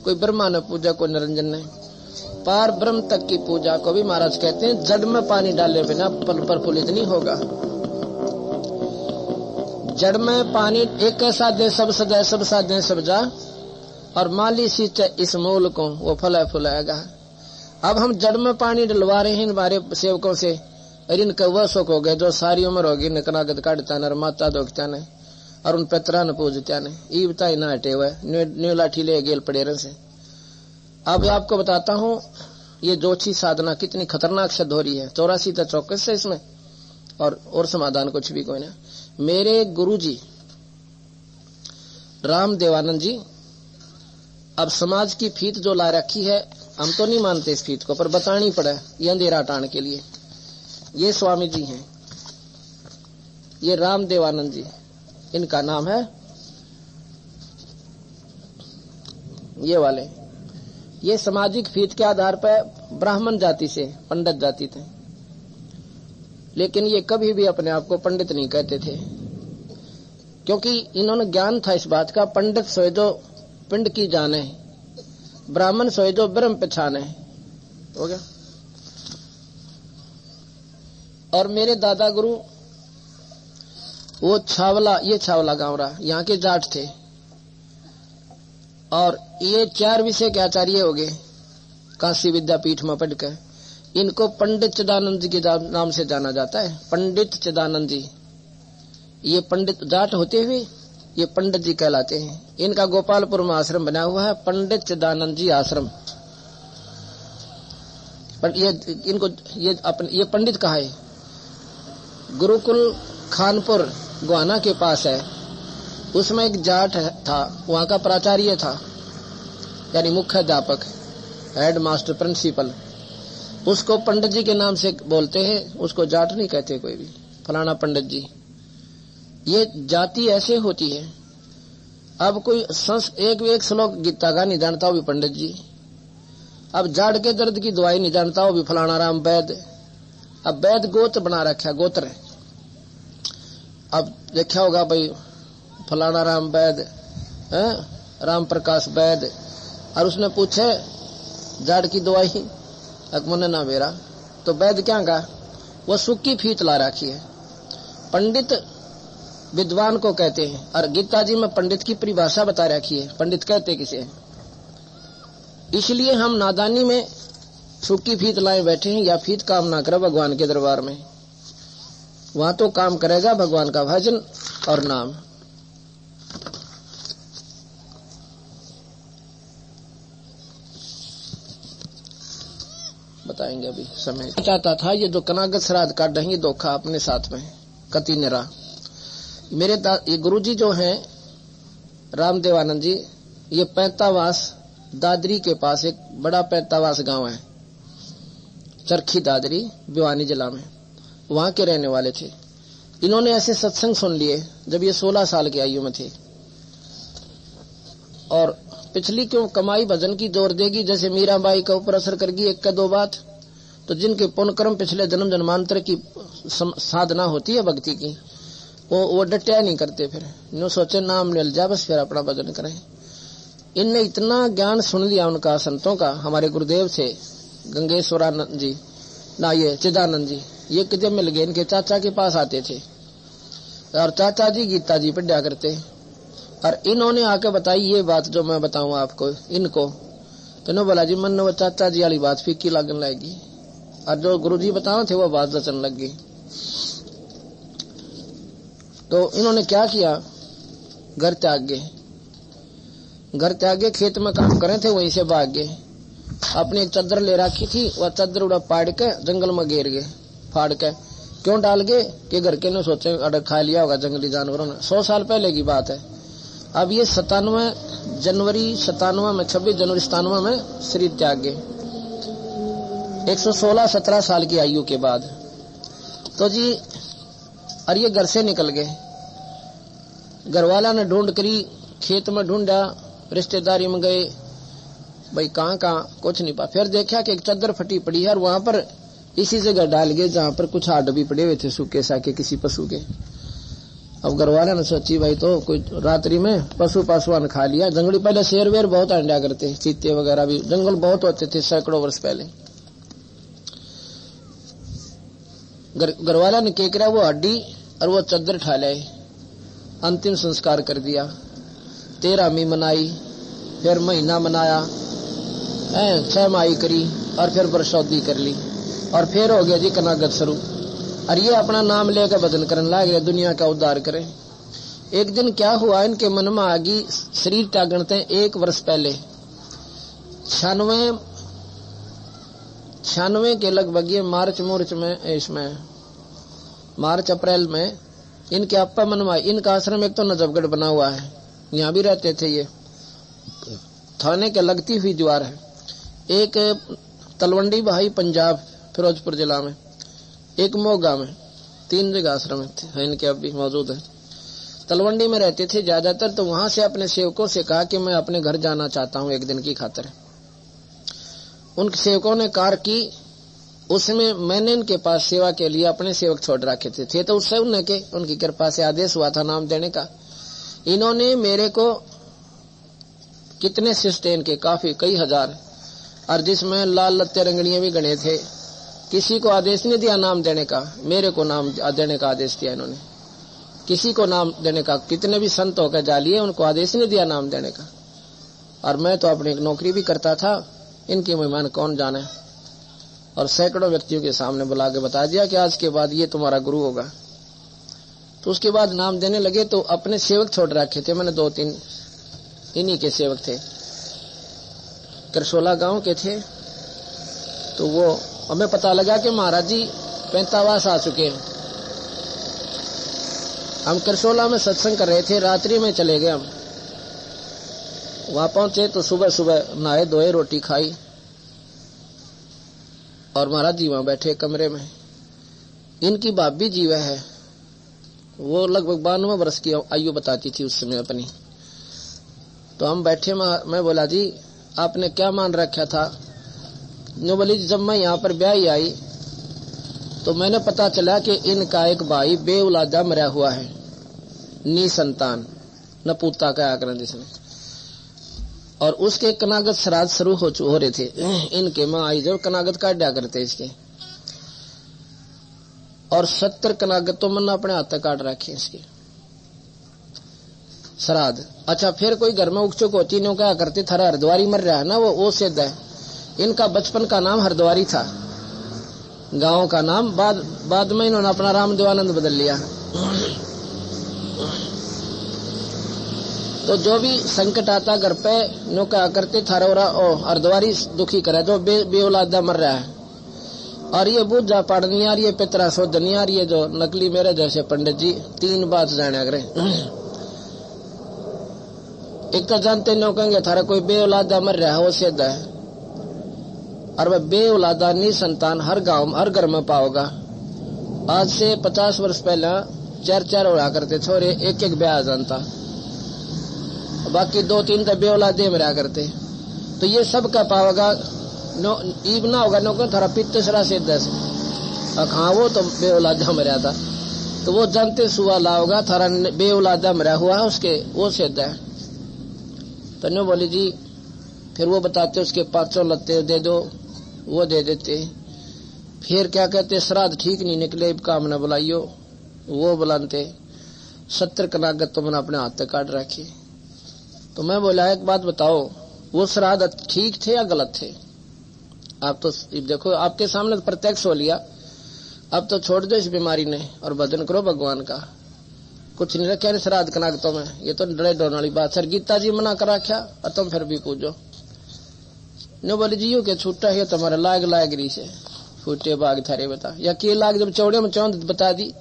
कोई ब्रह्मा ने पूजा, कोई निरंजन ने। पार ब्रह्म तक की पूजा को भी महाराज कहते हैं जड़ में पानी डाले बिना प्रफुल्लित नहीं होगा। जड़ में पानी एक ऐसा दे सब सजाए, सब साधे सब जा, और माली सींचे इस मूल को, वो फला फुलाएगा। अब हम जड़ में पानी डलवा रहे हैं हमारे सेवकों से, और इनका वह सुख हो गए जो सारी उम्र होगी नकनागत काटता न, माता दोखता ने, और उन पेतरा न पूजता ने, ई बताई ना हटे हुए न्यू लाठी ले गेल पड़ेरन से। अब आपको बताता हूँ ये जोची साधना कितनी खतरनाक सिद्ध हो रही है। 84 तो चौकस है इसमें, और समाधान कुछ भी कोई ना। मेरे गुरुजी राम देवानंद जी अब समाज की फीत जो ला रखी है, हम तो नहीं मानते इस फीत को, पर बतानी पड़े ये अंधेरा हटाने के लिए। ये स्वामी जी हैं, ये राम देवानंद जी इनका नाम है, ये वाले। ये सामाजिक फीत के आधार पर ब्राह्मण जाति से पंडित जाति थे, लेकिन ये कभी भी अपने आप को पंडित नहीं कहते थे, क्योंकि इन्होंने ज्ञान था इस बात का, पंडित सोए जो पिंड की जाने, ब्राह्मण सोए जो ब्रह्म पहचाने। हो गया। और मेरे दादा गुरु वो छावला, ये छावला गांव रहा, यहाँ के जाट थे, और ये 4 विषय के आचार्य हो गए काशी विद्यापीठ में पढ़कर। इनको पंडित चिदानंद जी के नाम से जाना जाता है। पंडित चिदानंद जी, ये पंडित जाट होते हुए ये पंडित जी कहलाते हैं। इनका गोपालपुर में आश्रम बना हुआ है, पंडित चिदानंद जी आश्रम। पर ये पंडित कहा है, गुरुकुल खानपुर गोहाना के पास है। उसमें एक जाट था, वहां का प्राचार्य था, यानी मुख्याध्यापक, हेड मास्टर, प्रिंसिपल। उसको पंडित जी के नाम से बोलते हैं, उसको जाट नहीं कहते कोई भी, फलाना पंडित जी। ये जाति ऐसे होती है। अब कोई एक श्लोक गीता का नहीं जानता वो भी पंडित जी। अब जाड़ के दर्द की दवाई नहीं जानता वो भी फलाना राम वैद्य। अब वैद्य गोत्र बना रखा, गोत्र। अब देखा होगा भाई फलाना राम वैद्य, राम प्रकाश वैद्य। और उसने पूछे जाड़ की दवाई, अकमने ना मेरा, तो वैद्य क्या का, वो सूखी फीत ला रखी है। पंडित विद्वान को कहते हैं, और गीता जी में पंडित की परिभाषा बता रखी है, पंडित कहते किसे। इसलिए हम नादानी में सूखी फीत लाए बैठे हैं, या फीत काम ना करे भगवान के दरबार में। वहां तो काम करेगा भगवान का भजन और नाम। बताएंगे अभी समय। चाहता था ये जो कनागत श्राद्ध काट रहे धोखा अपने साथ में कति निरा। मेरे ये गुरुजी जो हैं रामदेवानंद जी, ये पैतावास दादरी के पास एक बड़ा पैतावास गांव है, चरखी दादरी, भिवानी जिला में, वहां के रहने वाले थे। इन्होंने ऐसे सत्संग सुन लिए जब ये 16 साल की आयु में थे। और पिछली क्यों कमाई भजन की जोर देगी, जैसे मीराबाई का ऊपर असर करगी एक का दो बात। तो जिनके पुण्य कर्म पिछले जन्म जन्मांतर की साधना होती है भक्ति की, वो डटिया नहीं करते, फिर नो सोचे नाम मिल जा बस, फिर अपना भजन करें। इनने इतना ज्ञान सुन लिया उनका, संतों का, हमारे गुरुदेव से गंगेश्वरानंद जी ना, ये चिदानंद जी, ये कितने मिल गए। इनके चाचा के पास आते थे और चाचा जी गीता जी पढ़ा करते। और इन्होंने आके बताई ये बात जो मैं बताऊं आपको इनको, तो इन्होंने बोला जी मन वो चाचा जी वाली बात फीकी लगने लगेगी, और जो गुरुजी बताओ थे वो बात रचन लग गई। तो इन्होंने क्या किया, घर त्याग गए। घर त्याग गए, खेत में काम करे थे, वहीं से भाग गए। अपनी एक चादर ले रखी थी, वह चादर उड़ा पाड़ के जंगल में गिर गए, फाड़ के। क्यों डाल गए कि घर के ने सोचे अगर खा लिया होगा जंगली जानवरों ने। 100 साल पहले की बात है। अब ये 27 जनवरी 97 में, 26 जनवरी 97 में शरीर त्याग गए, 116-17 साल की आयु के बाद। तो जी और ये घर से निकल गए। घर वाला ने ढूंढ करी, खेत में ढूंढा, रिश्तेदारी में गए, भाई कहाँ कुछ नहीं पा। फिर देखा कि एक चादर फटी पड़ी है, और वहां पर इसी जगह डाल गए जहां पर कुछ हाड भी पड़े हुए थे सूखे साके किसी पशु के। अब घर वाला ने सोची भाई तो कोई रात्रि में पशुआन खा लिया। जंगली पहले शेर वेर बहुत अंडा करते, चीते वगैरह भी जंगल बहुत होते थे सैकड़ों वर्ष पहले। घर वाला ने क्या करा, वो हड्डी और वो चादर ठा लाए, अंतिम संस्कार कर दिया। 13वीं मनाई, फिर महीना मनाया, 6 माही करी, और फिर बरसौदी कर ली, और फिर हो गया जी कनागत शुरू। और ये अपना नाम लेकर भजन करने लगे, दुनिया का उद्धार करें। एक दिन क्या हुआ, इनके मन में आ गई शरीर त्यागन थे 1 वर्ष पहले, 96 के लगभग, ये मार्च अप्रैल में इनके अप्पा मन में। इनका आश्रम एक तो नजफगढ़ बना हुआ है, यहाँ भी रहते थे। ये थाने के लगती हुई दीवार है। एक तलवंडी भाई पंजाब फिरोजपुर जिला में, एक मोगा में, 3 जगह आश्रम है इनके, अब भी मौजूद है। तलवंडी में रहते थे ज्यादातर। तो वहां से अपने सेवकों से कहा कि मैं अपने घर जाना चाहता हूं एक दिन की खातिर। उन सेवकों ने कार की, उसमें मैंने इनके पास सेवा के लिए अपने सेवक छोड़ रखे थे। तो उससे उनकी कृपा से आदेश हुआ था नाम देने का। इन्होंने मेरे को कितने शिष्य इनके, काफी कई हजार, और जिसमें लाल लत्ते रंगड़ियां भी गणे थे। किसी को आदेश नहीं दिया नाम देने का, मेरे को नाम देने का आदेश दिया इन्होंने। किसी को नाम देने का, कितने भी संत होकर जा लिए, उनको आदेश नहीं दिया नाम देने का। और मैं तो अपनी एक नौकरी भी करता था, इनकी मेहमान कौन जाने। और सैकड़ों व्यक्तियों के सामने बुला के बता दिया कि आज के बाद ये तुम्हारा गुरु होगा। तो उसके बाद नाम देने लगे तो अपने सेवक छोड़ रखे थे मैंने, 2-3 इन्हीं के सेवक थे, करसोला गांव के थे। तो वो हमें पता लगा कि महाराज जी 45 आ चुके हैं। हम करसोला में सत्संग कर रहे थे, रात्रि में चले गए। हम वहां पहुंचे तो सुबह सुबह नहाए धोए, रोटी खाई और महाराज जी वहां बैठे कमरे में। इनकी भाभी जी वह है, वो लगभग 92 वर्ष की आयु बताती थी उस समय अपनी। तो हम बैठे, मैं बोला जी आपने क्या मान रखा था? नो बोली जब मैं यहाँ पर ब्याह आई तो मैंने पता चला कि इनका एक भाई बेऔलादा मरा हुआ है, निसंतान, न पूता का आकरण जिसने, और उसके कनागत श्राद्ध शुरू हो रहे थे। इनके माँ आई जब कनागत काटा करते इसके, और 70 कनागत तो मैंने अपने हाथ तक काट रखे इसके श्राद्ध। अच्छा फिर कोई घर में उकचुक होती नहीं, क्या करते थारा हरद्वारी मर रहा है ना, वो सिद्ध है। इनका बचपन का नाम हरद्वारी था, गांव का नाम। बाद में इन्होंने अपना राम देवानंद बदल लिया। तो जो भी संकट आता घर पे, नो क्या करते थारा हरद्वारी दुखी करे, जो बेऔलादा मर रहा है। और ये बूझा पाड़ नहीं आ रही है, पितरा शोध नहीं आ रही है, जो नकली मेरे जैसे पंडित जी 3 बात जाने करे। एक तो जानते नो कहेंगे थारा कोई बेऔलादा मर रहा है, वो सिद्ध है। और वह बेऔलादा निसंतान हर गांव हर घर में पाओगा। आज से 50 वर्ष पहले 4-4 होया करते छोरे, एक ब्याह जानता, बाकी 2-3 तो बेऔलादे में रहा करते। तो ये सब का पाओगा ईब ना होगा, नो थारा पित्तसरा सिद्ध है। हाँ वो तो बेऔलादा मरा था, तो वो जानते सुआ ला होगा थारा बेऔलादा मरा हुआ है उसके, वो सिद्ध है। तो नो बोली जी फिर वो बताते उसके 500 लत्ते दे दो, वो दे देते। फिर क्या कहते श्राद्ध ठीक नहीं निकले, काम न बुलाइयो, वो बुलाते। 70 कनागत तो मैंने अपने हाथ तक काट रखी। तो मैं बोला एक बात बताओ, वो श्राद्ध ठीक थे या गलत थे? आप तो देखो आपके सामने तो प्रत्यक्ष हो लिया, अब तो छोड़ दो इस बीमारी ने और भजन करो भगवान का। कुछ नहीं रखे श्राद्ध कनागतों में, ये तो डरे डरने वाली बात। सर गीता जी मना कर रखा और तुम फिर भी पूछो। नो बोले जी के छूटा है तुम्हारा लाग रही से फूटे बाग थारे बता, या के लाग जब चौड़े में चौंध बता दी।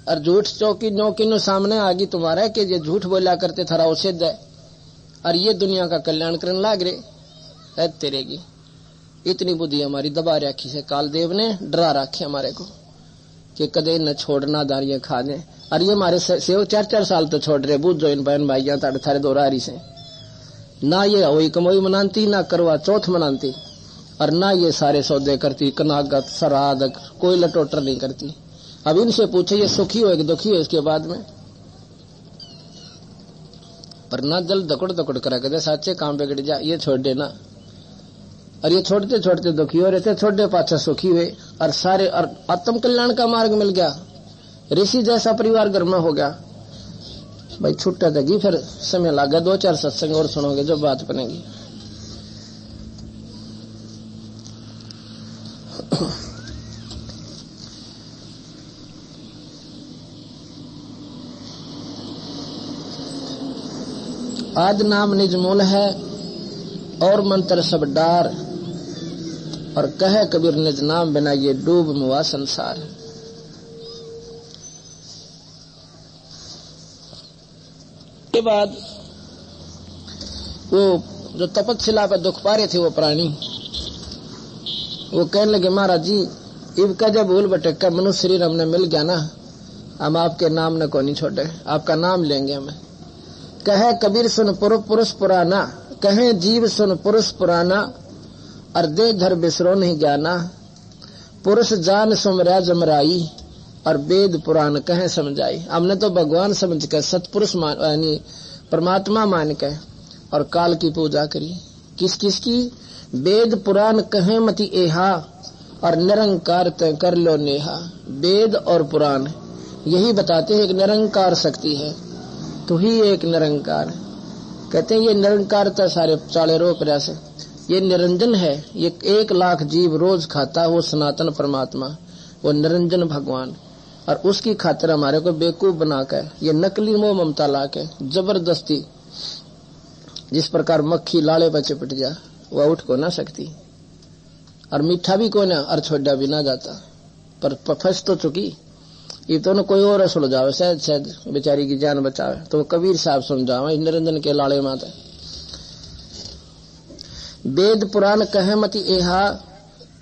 और झूठ चौकी नौकी सामने आ गई तुम्हारा कि ये झूठ बोला करते थारा वो सिद्ध है, और ये दुनिया का कल्याण करने लाग रहे तेरेगी। इतनी बुद्धि हमारी दबा रखी से कालदेव ने डरा रखे हमारे को कि कदे न छोड़ना दारियां खा दे। और ये हमारे सेव 4-4 साल तो छोड़ रहे, बुझ जो इन बहन भाइया थारे दोरारी से ना ये होई कमोई मनाती, ना करवा चौथ मनाती, और ना ये सारे सौदे करती, कनागत श्राद्ध कोई लटोटर नहीं करती। अब इनसे पूछे ये सुखी हो कि दुखी हो इसके बाद में? पर ना जल दकड़ करा कहते साचे काम बिगड़ जा, ये छोड़ देना। और ये छोड़ते छोड़ते दुखी हो रहे थे, छोड़े पाछा सुखी हुए, और सारे और आत्म कल्याण का मार्ग मिल गया। ऋषि जैसा परिवार घर में हो गया। भाई छुट्टा देगी, फिर समय लगा 2-4 सत्संग और सुनोगे जो बात बनेगी। आद नाम निज मूल है और मंत्र सब डार, और कहे कबीर निज नाम बिना ये डूब मुआ संसार। के बाद वो जो तपस्या पर दुख पा रहे थे वो प्राणी, वो कहने लगे महाराज जी इब का जब भूल भटक मनुष्य शरीर हमने मिल गया ना, हम आपके नाम न को नहीं छोड़े, आपका नाम लेंगे हमें। कहे कबीर सुन पुरुष पुराना, कहे जीव सुन पुरुष पुराना, और दे धर बिसरो नहीं ज्ञाना। पुरुष जान सुमरा जमराई, और वेद पुराण कहे समझाई। हमने तो भगवान समझ कर सतपुरुष यानी परमात्मा मान के और काल की पूजा करी। किस किस की? वेद पुराण कहे मति एहा, और निरंकार तय कर लो नेहा। वेद और पुराण यही बताते हैं एक निरंकार शक्ति है, तो ही एक निरंकार कहते हैं ये निरंकारता सारे चाले रो प्रयास है, ये निरंजन है। ये 1 लाख जीव रोज खाता, वो सनातन परमात्मा, वो निरंजन भगवान, और उसकी खातिर हमारे को बेवकूफ बनाकर ये नकली मोह ममता लाके जबरदस्ती, जिस प्रकार मक्खी लाले पर चिपट जा वह उठ को ना सकती, और मीठा भी कोई ना और छोड़ा भी ना जाता, पर फंस तो चुकी। ये तो न कोई और सुलझावे, शायद शायद बेचारी की जान बचावे, तो कबीर साहब समझावे निरंजन के लाले माता। वेद पुराण कहे मति एहा,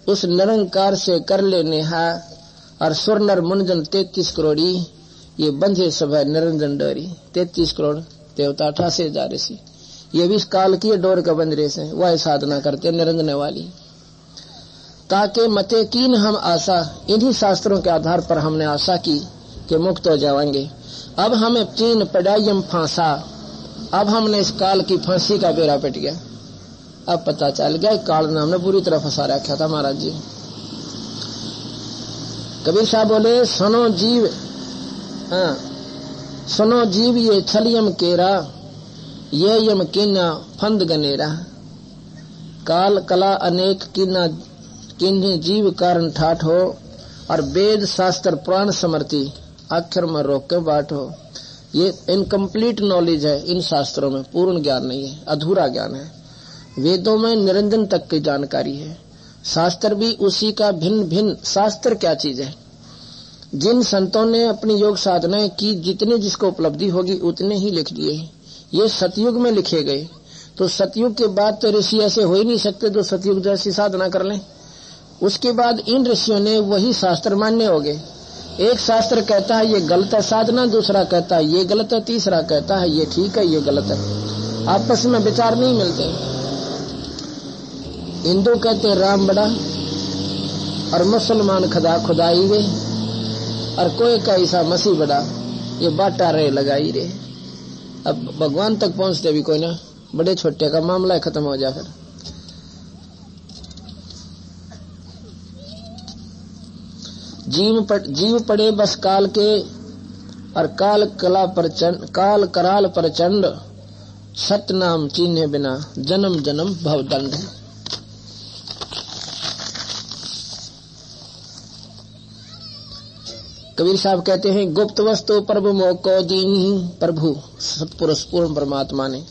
उस निरंकार से कर ले नेहा, और सुर नर मुनजन 33 करोड़ी, ये बंधे सब है निरंजन डोरी। 33 करोड़ देवता 88 हजार ऋषि, ये भी इस काल की डोर का बंद रेस है, वह साधना करते निरंजन वाली। ताके मते कीन हम आशा, इन्हीं शास्त्रों के आधार पर हमने आशा की कि मुक्त हो जाएंगे। अब हमें चीन पड़ाइम फांसा, अब हमने इस काल की फांसी का बेड़ा पिट गया। अब पता चल गया काल ने हमने बुरी तरह फंसा रखा था महाराज जी। कबीर साहब बोले सुनो जीव, हाँ सुनो जीव ये छलियम केरा, ये यम किन्ना फंद गनेरा। काल कला अनेक किन्ना किन्हीं जीव कारण ठाठ हो, और वेद शास्त्र पुराण समर्थी अक्षर में रोक के बाट हो। ये इनकम्प्लीट नॉलेज है, इन शास्त्रों में पूर्ण ज्ञान नहीं है, अधूरा ज्ञान है। वेदों में निरंजन तक की जानकारी है, शास्त्र भी उसी का भिन्न भिन्न। शास्त्र क्या चीज है? जिन संतों ने अपनी योग साधनाएं की, जितने जिसको उपलब्धि होगी उतने ही लिख दिए। ये सतयुग में लिखे गए, तो सतयुग के बाद तो ऋषि ऐसे हो ही नहीं सकते जो सतयुग जैसी साधना कर लें। उसके बाद इन ऋषियों ने वही शास्त्र मान्य हो गए। एक शास्त्र कहता है ये गलत है साधना, दूसरा कहता है ये गलत है, तीसरा कहता है ये ठीक है ये गलत है। आपस में विचार नहीं मिलते। हिंदू कहते हैं राम बड़ा, और मुसलमान खुदा खुदाई रे, और कोई का ईसा मसीह बड़ा, ये बाटा रे लगाई रे। अब भगवान तक पहुंचते भी कोई ना, बड़े छोटे का मामला खत्म हो जाए। फिर जीव पड़े बस काल के, और काल कराल प्रचंड, सतनाम चिन्हे बिना जन्म जन्म भवदंड। कबीर साहब कहते हैं गुप्त वस्तु प्रभु मोको दीनी, प्रभु सतपुरुष पूर्ण परमात्मा ने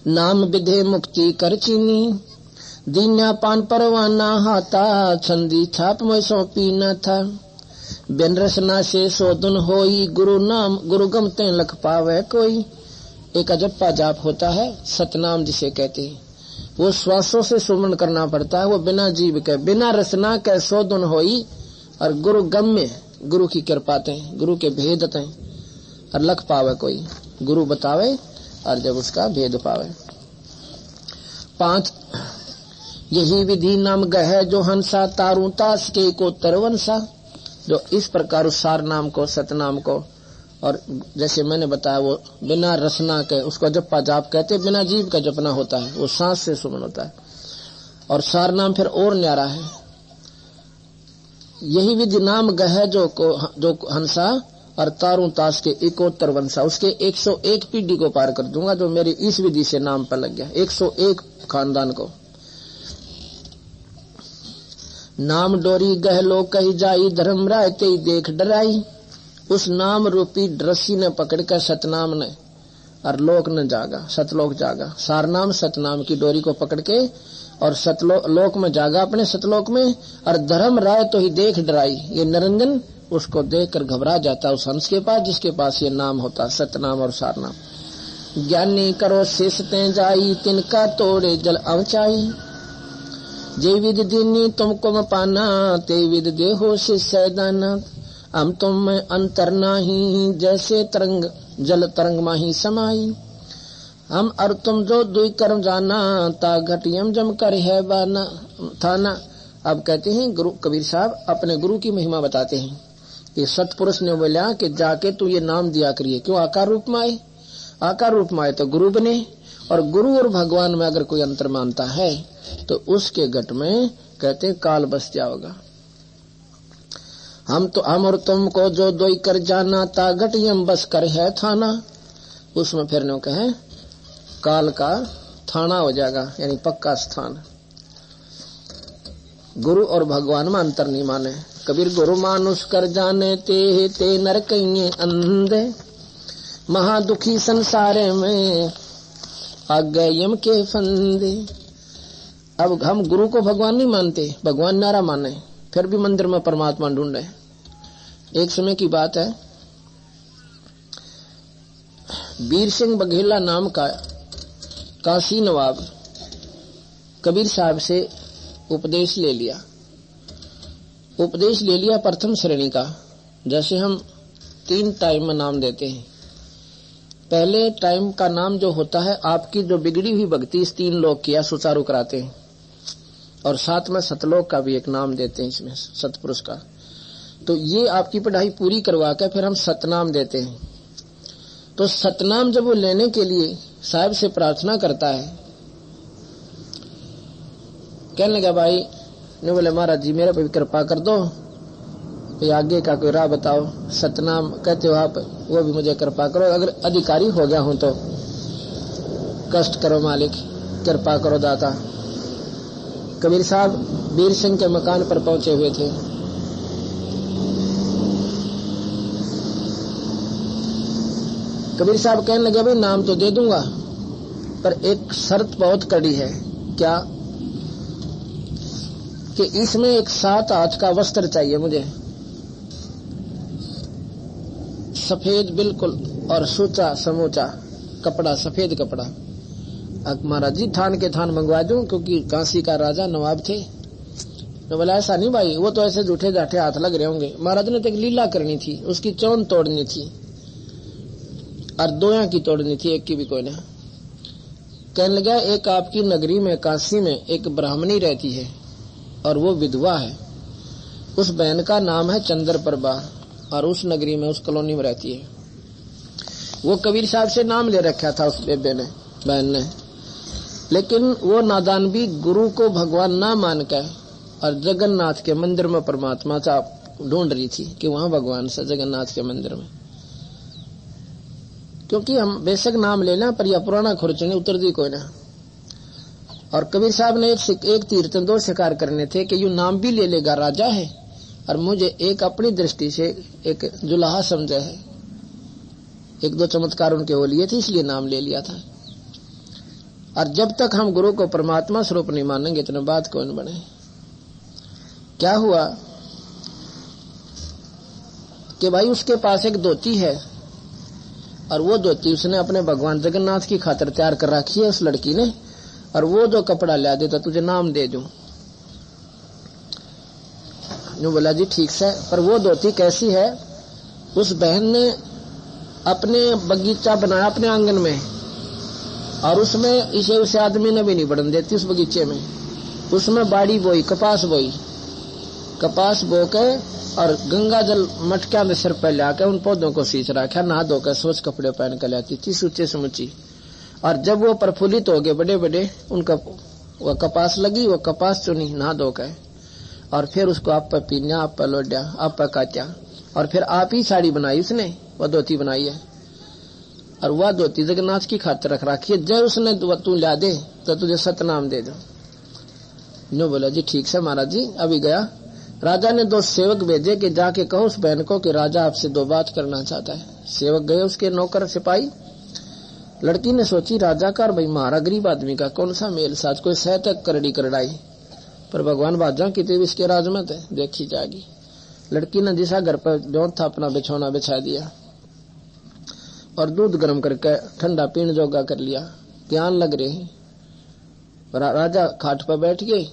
नाम विधे मुक्ति कर चीनी। दीन्या पान परवाना हाथा, छंदी छाप में सौंपी न था। बिन रसना से शोधन होई, गुरु नाम गुरु गमते लख पावे कोई। एक अजप्पा जाप होता है सतनाम जिसे कहते हैं, वो श्वासों से सुमन करना पड़ता है। वो बिना जीव के बिना रसना के शोधन होई, और गुरु गम में गुरु की कृपाते, गुरु के भेद ते, और लख पावे कोई। गुरु बतावे और जब उसका भेद पावे। 5 यही विधि नाम गहे जो हंसा, तारू तास के को तरवंसा। जो इस प्रकार उस सार नाम को सतनाम को, और जैसे मैंने बताया वो बिना रसना के उसको जप्पा जाप कहते, बिना जीव का जपना होता है, वो सांस से सुमन होता है। और सार नाम फिर और न्यारा है। यही विधि नाम गहे जो हंसा, और तारू तास के इकोत्तर वंशा, उसके 101 पीढ़ी को पार कर दूंगा जो मेरी इस विधि से नाम पर लग गया। 101 खानदान को। नाम डोरी गहलो कही जाई, धर्म राय ते देख डराई। उस नाम रूपी रस्सी ने पकड़ कर सतनाम ने, और लोक न जागा, सतलोक जागा। सारनाम सतनाम की डोरी को पकड़ के और सतलोक में जागा, अपने सतलोक में। और धर्म राय तो ही देख डराई, ये निरंजन उसको देखकर घबरा जाता उस हंस के पास जिसके पास ये नाम होता, सतनाम और सारनाम। ज्ञानी करो शेषते जाई, तिनका तोड़े जल अवचाई। जे विद दीनी तुमको म पाना, ते विद देहो शिष्य दाना। हम तुम में अंतर नाही, जैसे तरंग जल तरंग माही समाई। हम और तुम जो दुई कर्म जाना, ता घटियम जम कर है बाना थाना। अब कहते हैं गुरु कबीर साहब अपने गुरु की महिमा बताते हैं। ये सतपुरुष ने बोला कि जाके तू ये नाम दिया करिए। क्यों? आकार रूप में आए, आकार रूप में आए तो गुरु बने। और गुरु और भगवान में अगर कोई अंतर मानता है तो उसके घट में कहते हैं काल बस जाओगा। हम और तुमको जो दोई कर जाना, ता घटियम बस कर है थाना। उसमें फिर ने कहे काल का थाना हो जाएगा, यानी पक्का स्थान। गुरु और भगवान में अंतर नहीं माने। कबीर गुरु मानुष कर जाने ते नर कहिए अंधे, महादुखी संसारे में आगे यम के फंदे। अब हम गुरु को भगवान नहीं मानते, भगवान नारा माने, फिर भी मंदिर में परमात्मा ढूंढे। एक समय की बात है, वीर सिंह बघेला नाम का काशी नवाब कबीर साहब से उपदेश ले लिया। उपदेश ले लिया प्रथम श्रेणी का। जैसे हम 3 टाइम में नाम देते हैं। पहले टाइम का नाम जो होता है, आपकी जो बिगड़ी हुई भक्ति इस 3 लोग किया सुचारू कराते हैं, और साथ में सतलोक का भी एक नाम देते हैं इसमें, सतपुरुष का। तो ये आपकी पढ़ाई पूरी करवा कर फिर हम सतनाम देते हैं। तो सतनाम जब वो लेने के लिए साहब से प्रार्थना करता है, कहने लगा भाई ने बोले महाराज जी मेरे पे कृपा कर दो, ये आगे का कोई राह बताओ। सतनाम कहते हो आप, वो भी मुझे कृपा करो। अगर अधिकारी हो गया हूं तो कष्ट करो मालिक, कृपा करो दाता। कबीर साहब वीर सिंह के मकान पर पहुंचे हुए थे। कबीर साहब कहने लगे भाई नाम तो दे दूंगा, पर एक शर्त बहुत कड़ी है। क्या? कि इसमें एक 7 हाथ का वस्त्र चाहिए मुझे, सफेद बिल्कुल और सूचा समूचा कपड़ा, सफेद कपड़ा। अब महाराज जी थान के थान मंगवा दूं, क्योंकि काशी का राजा नवाब थे। तो बोला ऐसा नहीं भाई, वो तो ऐसे झूठे जाठे हाथ लग रहे होंगे। महाराज ने तो एक लीला करनी थी, उसकी चौन तोड़नी थी और 2 की तोड़नी थी, एक की भी कोई ना। कहने लगा एक आपकी नगरी में काशी में एक ब्राह्मणी रहती है और वो विधवा है। उस बहन का नाम है चंद्रप्रभा और उस नगरी में, उस कॉलोनी में रहती है। वो कबीर साहब से नाम ले रखा था उस बेबे ने, बहन ने। लेकिन वो नादान भी गुरु को भगवान ना मान कर और जगन्नाथ के मंदिर में परमात्मा सा ढूंढ रही थी कि वहां भगवान से, जगन्नाथ के मंदिर में। क्योंकि हम बेशक नाम ले लें पर यह पुराना खुरचने उतर दी कोई ना। और कबीर साहब ने एक तीर से 2 शिकार करने थे कि यू नाम भी ले लेगा, राजा है, और मुझे एक अपनी दृष्टि से एक जुलाहा समझा है। 1-2 चमत्कार उनके वो लिए थे, इसलिए नाम ले लिया था। और जब तक हम गुरु को परमात्मा स्वरूप नहीं मानेंगे इतने बात कौन बने। क्या हुआ कि भाई उसके पास एक धोती है और वो धोती उसने अपने भगवान जगन्नाथ की खातिर तैयार कर रखी है उस लड़की ने, और वो जो कपड़ा ला देता तुझे नाम दे दूं। यूं बोला जी ठीक से, पर वो धोती कैसी है? उस बहन ने अपने बगीचा बनाया अपने आंगन में, और उसमें इसे उस आदमी ने भी नहीं बढ़न देती उस बगीचे में। उसमें बाड़ी बोई, कपास बोई, कपास बो के और गंगा जल मटकिया में सिर पर लाकर उन पौधों को सींच रखा, नहा धोकर सोच कपड़े पहन कर लाती थी सूचे समुची। और जब वो प्रफुल्लित हो गए बड़े बड़े, उनका वो कपास लगी, वो कपास चुनी नहा धोकर, और फिर उसको आप पर पीना, आप पर लोड्या, आप पर काटा, और फिर आप ही साड़ी बनाई उसने, वह धोती बनाई है। और वह धोती जगन्नाथ की खातिर रख रखी है। जब उसने तू ला दे तो तुझे सतनाम दे दो। नो बोला जी ठीक से महाराज जी। अभी गया, राजा ने 2 सेवक भेजे कि जाके कहो उस बहन को कि राजा आपसे 2 बात करना चाहता है। सेवक गए, उसके नौकर सिपाही। लड़की ने सोची राजा का और भाई महारा गरीब आदमी का कौन सा मेल साथ, कोई सहतक करड़ी करड़ाई, पर भगवान बाजा कितने भी इसके राज में थे, देखी जाएगी। लड़की ने जिसा घर पर जो था अपना बिछौना बिछा दिया और दूध गर्म करके ठंडा पीने जोगा कर लिया। ज्ञान लग रहे हैं। राजा खाट पर बैठ गए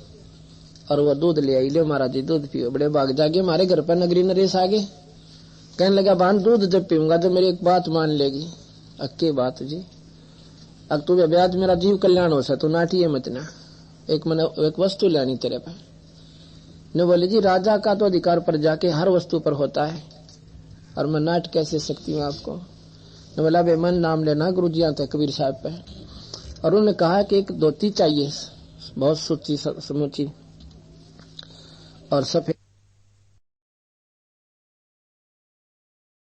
और वह दूध ले आई। ले महाराज जी दूध पियो। बड़े भाग जागे, हमारे घर पर नगरी नरेश आ गए। कहने लगा भान दूध जब पीऊंगा तो मेरी एक बात मान लेगी। अक्के बात जी? अब तू ब्याज मेरा जीव कल्याण हो सा, तू नाटी है मत ना, एक वस्तु लेनी तेरे पे। ने बोले जी राजा का तो अधिकार पर जाके हर वस्तु पर होता है, और मैं नाट कैसे सकती हूँ आपको। ने बोला बे मन नाम लेना गुरु जी आते कबीर साहब पे। और उन्होंने कहा कि एक धोती चाहिए बहुत सूची समूची और सफेद